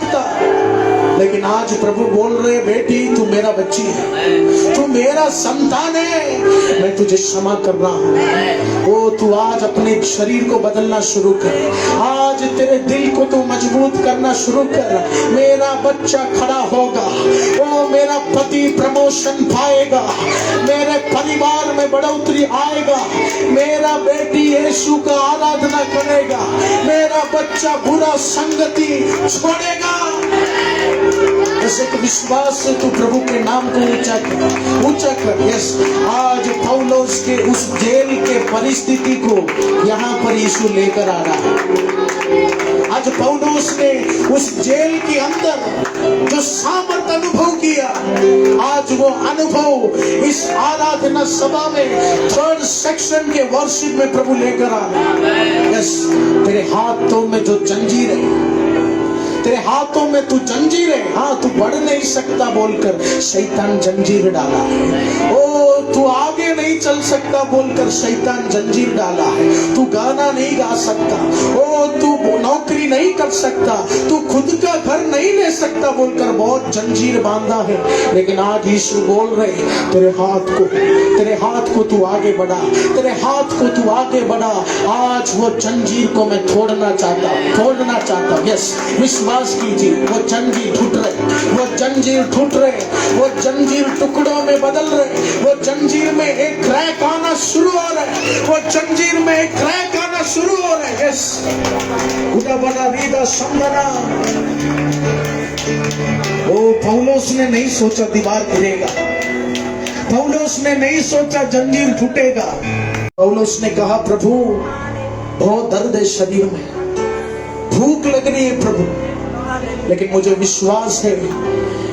लेकिन आज प्रभु बोल रहे बेटी तू मेरा बच्ची है, तू मेरा संतान है, मैं तुझे क्षमा कर रहा हूँ। ओ तू आज अपने शरीर को बदलना शुरू कर, आज तेरे दिल को तू मजबूत करना शुरू कर। मेरा बच्चा खड़ा होगा, ओ मेरा पति प्रमोशन पाएगा, मेरे परिवार में बढ़ोतरी आएगा, मेरा बेटी यीशु का आराधना करेगा, मेरा बच्चा बुरा संगति छोड़ेगा। ऐसे एक विश्वास से तू प्रभु के नाम को ऊंचा कर, ऊंचा कर। यस, आज पौलुस के उस जेल के परिस्थिति को यहाँ पर यीशु लेकर आ रहा है। आज पौलुस ने उस जेल के अंदर जो सामर्थ अनुभव किया, आज वो अनुभव इस आराधना सभा में थर्ड सेक्शन के वर्शिप में प्रभु लेकर आ रहा है। यस, तेरे हाथों में जो जंजीर है, तेरे हाथों में तू जंजीर है, हाँ तू बढ़ नहीं सकता बोलकर शैतान जंजीर डाला है। ओ तू आगे नहीं चल सकता बोलकर शैतान जंजीर डाला है। तू गाना नहीं गा सकता, ओ तू नौकरी नहीं कर सकता, तू खुद का घर नहीं ले सकता बोलकर बहुत जंजीर बांधा है। लेकिन आज यीशु बोल रहे तेरे हाथ को तू आगे बढ़ा, तेरे हाथ को तू आगे बढ़ा। आज वो जंजीर को मैं तोड़ना चाहता हूँ। यस, विश्वास कीजिए, वो जंजीर टूट रहे, वो जंजीर टूट रहे, वो जंजीर टुकड़ों में बदल रहे, वो जंजीर में एक क्रैक आना शुरू हो रहा है, वो जंजीर में एक क्रैक आना शुरू हो रहा है। यस, उदा बना रीदा समझना। ओ पौलुस ने नहीं सोचा दीवार गिरेगा, पौलुस ने नहीं सोचा जंजीर टूटेगा। पौलुस ने कहा प्रभु बहुत दर्द है शरीर में, भूख लग रही है प्रभु, लेकिन मुझे विश्वास है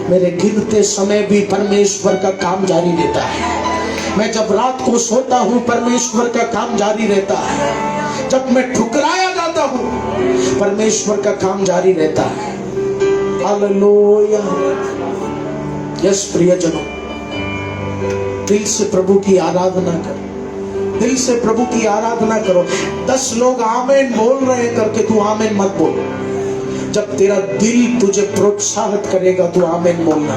मेरे गिरते समय भी परमेश्वर का काम जारी रहता है। मैं जब रात को सोता हूँ परमेश्वर का काम जारी रहता है, जब मैं ठुकराया जाता हूँ परमेश्वर का काम जारी रहता है। हालेलुया। यस प्रियजनों, दिल से प्रभु की आराधना कर, दिल से प्रभु की आराधना करो। 10 लोग आमेन बोल रहे करके तू आमेन मत बोल। जब तेरा दिल तुझे प्रोत्साहित करेगा तू आमेन बोलना।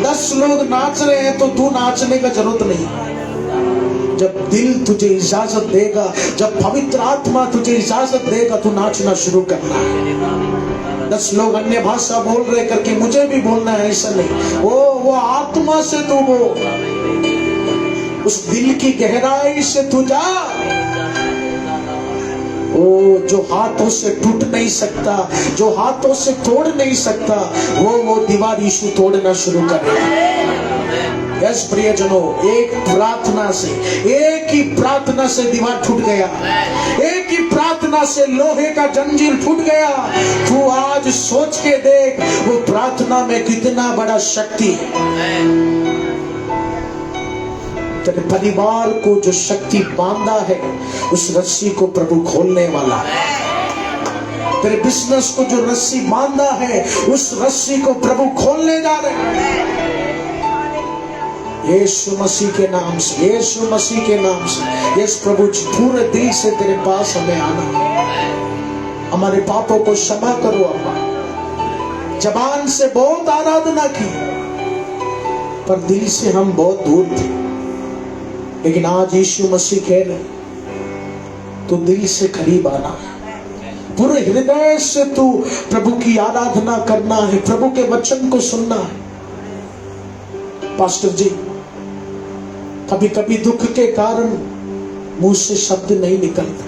10 लोग नाच रहे हैं तो तू नाचने का जरूरत नहीं। जब दिल तुझे इजाजत देगा, जब पवित्र आत्मा तुझे इजाजत देगा तू नाचना शुरू करना है। 10 लोग अन्य भाषा बोल रहे करके मुझे भी बोलना है, ऐसा नहीं। वो आत्मा से तू बोल, उस दिल की गहराई से तू जा। ओ जो हाथों से टूट नहीं सकता, जो हाथों से तोड़ नहीं सकता, वो दीवार यीशु तोड़ना शुरू करेगा। यस प्रियजनों, एक प्रार्थना से, एक ही प्रार्थना से दीवार टूट गया, एक ही प्रार्थना से लोहे का जंजीर टूट गया। तू आज सोच के देख वो प्रार्थना में कितना बड़ा शक्ति है। तेरे परिवार को जो शक्ति बांधा है उस रस्सी को प्रभु खोलने वाला है। तेरे बिजनेस को जो रस्सी बांधा है उस रस्सी को प्रभु खोलने जा रहे हैं। यीशु मसीह के नाम से, यीशु मसीह के नाम से। यस प्रभु जी, पूरे दिल से तेरे पास हमें आना। हमारे पापों को क्षमा करो अब्बा। जबान से बहुत आराधना की, पर दिल से हम बहुत दूर थे। लेकिन आज यीशु मसीह कह रहे, तू दिल से करीब आना है, पूरे हृदय से तू प्रभु की आराधना करना है, प्रभु के वचन को सुनना है। पास्टर जी, कभी कभी दुख के कारण मुंह से शब्द नहीं निकलता।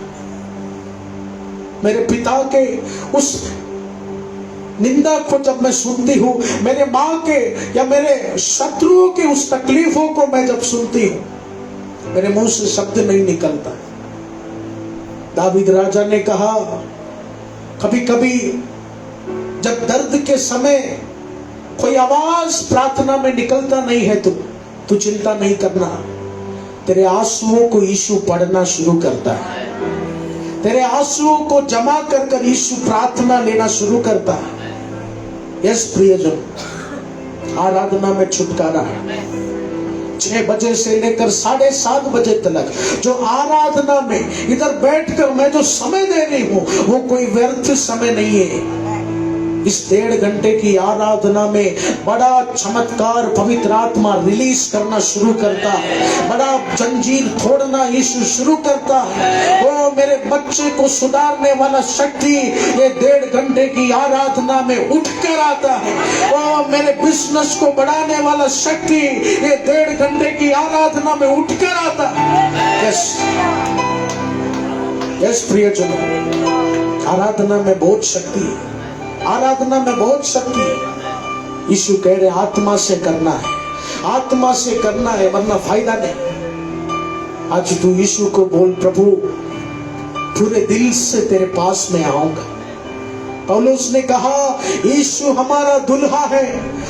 मेरे पिता के उस निंदा को जब मैं सुनती हूँ, मेरे माँ के या मेरे शत्रुओं के उस तकलीफों को मैं जब सुनती हूँ, मेरे मुंह से शब्द नहीं निकलता। दावीद राजा ने कहा, कभी कभी जब दर्द के समय कोई आवाज प्रार्थना में निकलता नहीं है, तू चिंता नहीं करना, तेरे आंसुओं को यीशु पढ़ना शुरू करता है। तेरे आंसुओं को जमा कर कर यीशु प्रार्थना लेना शुरू करता है। यस प्रियजन, आराधना में छुटकारा है। 6 बजे से लेकर 7:30 बजे तक जो आराधना में इधर बैठकर मैं जो समय दे रही हूँ, वो कोई व्यर्थ समय नहीं है। इस 1.5 घंटे की आराधना में बड़ा चमत्कार पवित्र आत्मा रिलीज करना शुरू करता है, बड़ा जंजीर तोड़ना यीशु शुरू करता है। वो मेरे बच्चे को सुधारने वाला शक्ति ये 1.5 घंटे की आराधना में उठ कर आता है। वो मेरे बिजनेस को बढ़ाने वाला शक्ति ये 1.5 घंटे की आराधना में उठ कर आता है। यस यस प्रियजनों, आराधना में बहुत शक्ति है, आराधना में बहुत शक्ति है। यीशु कह रहे आत्मा से करना है, आत्मा से करना है, वरना फायदा नहीं। आज तू यीशु को बोल, प्रभु पूरे दिल से तेरे पास में आऊंगा। पौलुस ने कहा, यीशु हमारा दुल्हा है,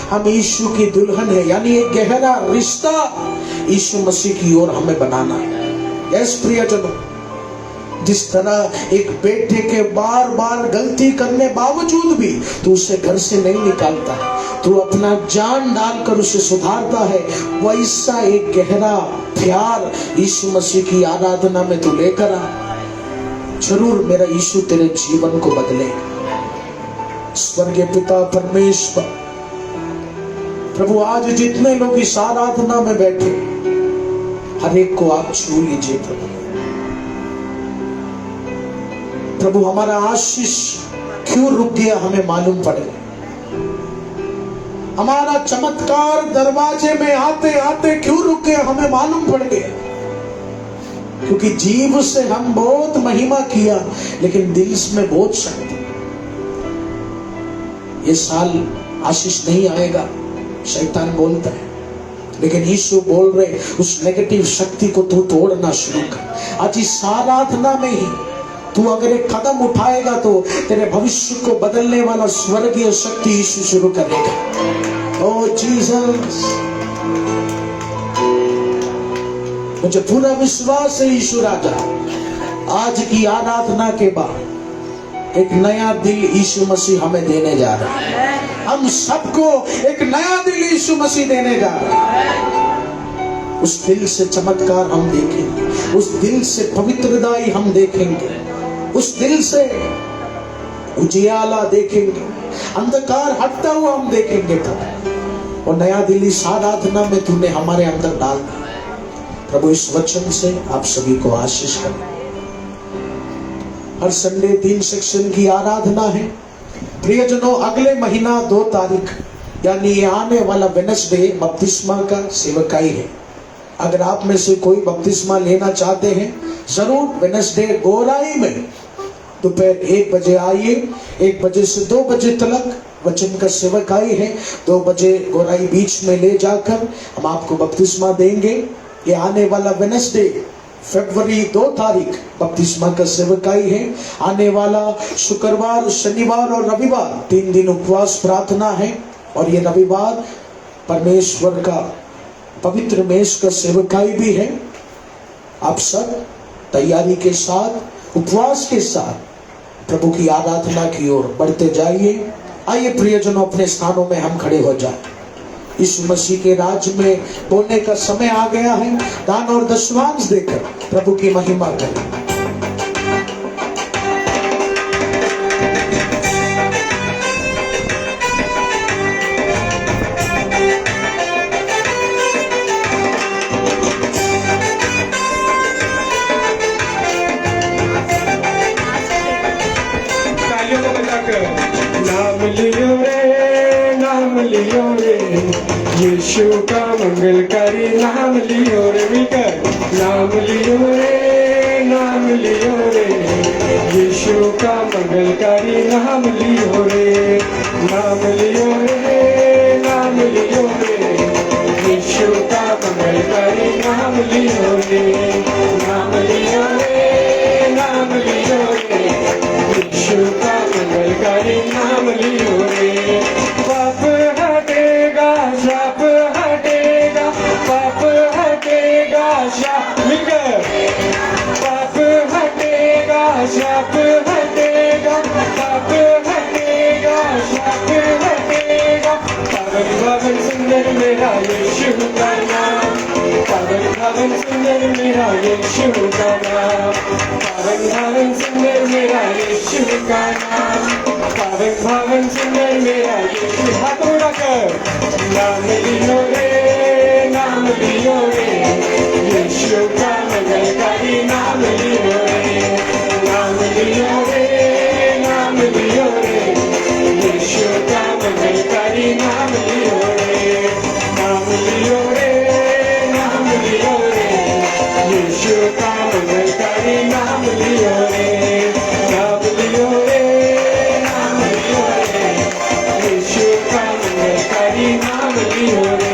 हम यीशु की दुल्हन है। यानी एक गहरा रिश्ता यीशु मसीह की ओर हमें बनाना है। यस प्रियजनों, जिस तरह एक बेटे के बार बार गलती करने बावजूद भी तू उसे घर से नहीं निकालता, तू अपना जान डालकर उसे सुधारता है, वैसा एक गहरा प्यार यीशु मसीह की आराधना में तू लेकर आ। जरूर मेरा यीशु तेरे जीवन को बदलेगा। स्वर्गीय पिता परमेश्वर, प्रभु आज जितने लोग इस आराधना में बैठे, हर एक को आप छू लीजिए प्रभु। प्रभु हमारा आशीष क्यों रुक गया हमें मालूम पड़े। हमारा चमत्कार दरवाजे में आते आते क्यों रुक गया हमें मालूम पड़ गया। क्योंकि जीव से हम बहुत महिमा किया, लेकिन दिल में बहुत शक्ति। ये साल आशीष नहीं आएगा, शैतान बोलता है, लेकिन यीशु बोल रहे उस नेगेटिव शक्ति को तू तोड़ना शुरू कर। आज इस आराधना में ही तू अगर एक कदम उठाएगा तो तेरे भविष्य को बदलने वाला स्वर्गीय शक्ति यीशु शुरू करेगा। ओ जीसस, मुझे पूरा विश्वास है यीशु राजा, आज की आराधना के बाद एक नया दिल यीशु मसीह हमें देने जा रहा है। हम सबको एक नया दिल यीशु मसीह देने जा रहा है। उस दिल से चमत्कार हम देखेंगे, उस दिल से पवित्रताई हम देखेंगे, उस दिल से उजियाला देखेंगे, अंधकार हटता हुआ हम देखेंगे। प्रभु, और नया दिल इस आराधना में तूने हमारे अंदर डाल दिया। प्रभु, इस वचन से आप सभी को आशीष करें। हर संडे 3 सेक्शन की आराधना है। प्रियजनों, अगले महीना 2 तारीख यानी ये आने वाला वेडनेसडे बपतिस्मा का सेवकाई है। अगर आप में से कोई बपतिस्मा लेना चाहते हैं, जरूर वेडनेसडे गोराई में दोपहर 1 बजे आइए। 1 बजे से 2 बजे तक वचन का सेवकाई है। 2 बजे गोराई बीच में ले जाकर हम आपको बपतिस्मा देंगे। ये आने वाला वेडनेसडे फरवरी 2 तारीख बपतिस्मा का सेवकाई है। आने वाला शुक्रवार, शनिवार और रविवार 3 दिन उपवास प्रार्थना है। और ये रविवार परमेश्वर का पवित्र मेष का सेवकाई भी है। आप सब तैयारी के साथ, उपवास के साथ प्रभु की आराधना की ओर बढ़ते जाइए। आइए प्रियजनों, अपने स्थानों में हम खड़े हो जाए। इस मसीह के राज में बोलने का समय आ गया है। दान और दशमांश देकर प्रभु की महिमा करें। तालियों को बजाकर नाम लियो रे यीशु का मंगलकारी नाम लियो रे, मिलकर नाम लियो रे यीशु का मंगलकारी नाम लियो रे, नाम लियो रे यीशु का मंगलकारी नाम लियो रे, नाम लियो रे यीशु का मंगलकारी नाम लियो रे। पाप हटेगा, शाप हटेगा, पाप हटेगा, शाप मिलकर पाप हटेगा, शाप हटेगा, पाप हटेगा, शाप हटेगा। पावन पावन सुंदर मेरा यीशु का नाम, पावन पावन सुंदर मेरा यीशु का नाम, पावन पावन सुंदर मेरा यीशु का नाम, पावन पावन सुंदर मेरा यीशु। हाथ उठाकर नाम लियो रे यीशु का मंगलकारी नाम लियो रे, नाम लियो रे यीशु का मंगलकारी नाम लियो रे, नाम लियो रे यीशु का मंगलकारी नाम लियो रे, नाम लियो रे यीशु का मंगलकारी नाम लियो रे।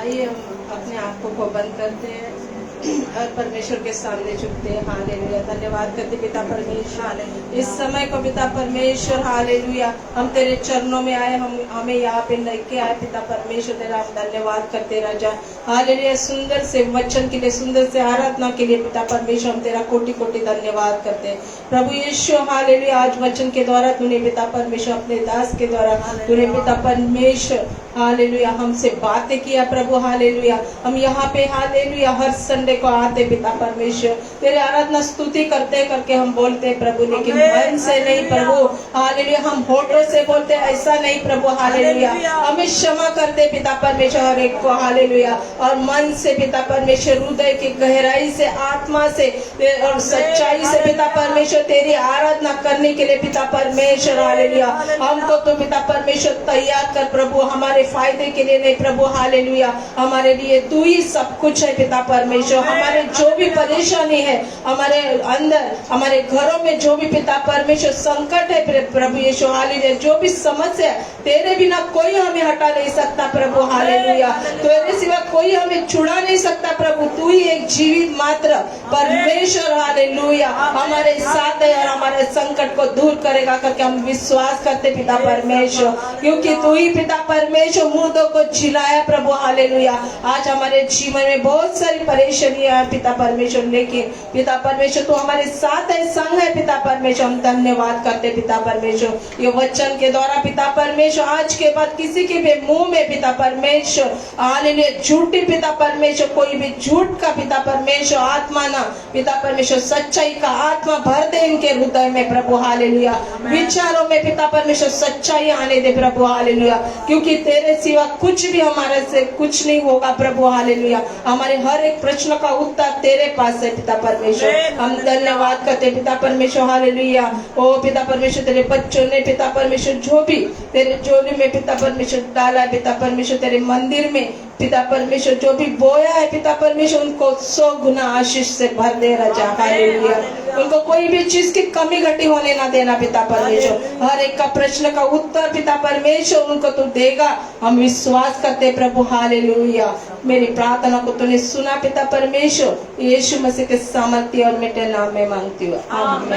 आइए हम अपने आंखों को बंद करते हैं और परमेश्वर के सामने झुकते हैं। हालेलुया, धन्यवाद करते पिता परमेश्वर इस समय को पिता परमेश्वर। हालेलुया, हम तेरे चरणों में आए, हम हमें यहाँ पे लेके आए पिता परमेश्वर, तेरा हम धन्यवाद करते राजा। हालेलुया, सुंदर से वचन के लिए, सुंदर से आराधना के लिए पिता परमेश्वर हम तेरा कोटि कोटि धन्यवाद करते हैं प्रभु यीशु। हालेलुया, आज वचन के द्वारा तूने पिता परमेश्वर अपने दास के द्वारा तूने पिता परमेश्वर हालेलुया हमसे बातें किया प्रभु। हालेलुया, हम यहाँ पे हालेलुया हर संडे को आते पिता परमेश्वर, तेरे आराधना स्तुति करते करके हम बोलते हैं प्रभु, लेकिन मन से नहीं प्रभु। हालेलुया, हम होठों से बोलते ऐसा नहीं प्रभु। हालेलुया, हमें क्षमा करते पिता परमेश्वर हर एक को। हालेलुया, और मन से पिता परमेश्वर, हृदय की गहराई से, आत्मा से और सच्चाई से पिता परमेश्वर तेरी आराधना करने के लिए पिता परमेश्वर। हालेलुया, हमको तो पिता परमेश्वर तैयार कर प्रभु, हमारे फायदे के लिए नहीं प्रभु। हालेलुया, हमारे लिए तू ही सब कुछ है पिता परमेश्वर। हमारे जो भी परेशानी है हमारे अंदर, हमारे घरों में जो भी पिता परमेश्वर संकट है प्रभु यीशु, हालेलुया, जो भी समस्या तेरे बिना कोई हमें हटा नहीं सकता प्रभु। हालेलुया, तेरे सिवा कोई हमें छुड़ा नहीं सकता प्रभु। तू ही एक जीवित मात्र परमेश्वर हालेलुया हमारे साथ है और हमारे संकट को दूर करेगा करके हम विश्वास करते पिता परमेश्वर, क्योंकि तू ही पिता परमेश्वर मुर्दों को जिलाया प्रभु। हालेलुया, आज हमारे जीवन में बहुत सारी परेशानियां हैं पिता परमेश्वर, लेकिन पिता परमेश्वर तू हमारे साथ है, संग है पिता परमेश्वर। हम धन्यवाद करते पिता परमेश्वर, ये वचन के द्वारा पिता परमेश्वर आज के बाद किसी के भी मुंह में पिता परमेश्वर हालेलुया झूठी पिता परमेश्वर, कोई भी झूठ का पिता परमेश्वर आत्मा ना पिता परमेश्वर, सच्चाई का आत्मा भर दे इनके हृदय में प्रभु। हालेलुया, विचारों में पिता परमेश्वर सच्चाई आने दे प्रभु। हालेलुया, क्योंकि तेरे सिवा कुछ भी हमारे से कुछ नहीं होगा प्रभु। हालेलुया, हमारे हर एक प्रश्न का उत्तर तेरे पास है पिता परमेश्वर। हम धन्यवाद करते पिता परमेश्वर। हालेलुया, ओ पिता परमेश्वर, तेरे बच्चों ने पिता परमेश्वर जो भी तेरे जोड़ी में पिता परमेश्वर डाला है पिता परमेश्वर, तेरे मंदिर में पिता परमेश्वर जो भी बोया है पिता परमेश्वर, उनको 100 गुना आशीष से भर दे राजा। हालेलुया, उनको कोई भी चीज की कमी घटी होने ना देना पिता परमेश्वर। हर एक का प्रश्न का उत्तर पिता परमेश्वर उनको तू देगा, हम विश्वास करते प्रभु। हालेलुया, मेरी प्रार्थना को तूने सुना पिता परमेश्वर, यीशु मसीह के सामर्थ्य और मिटे नाम में मांगती हूँ, आमीन।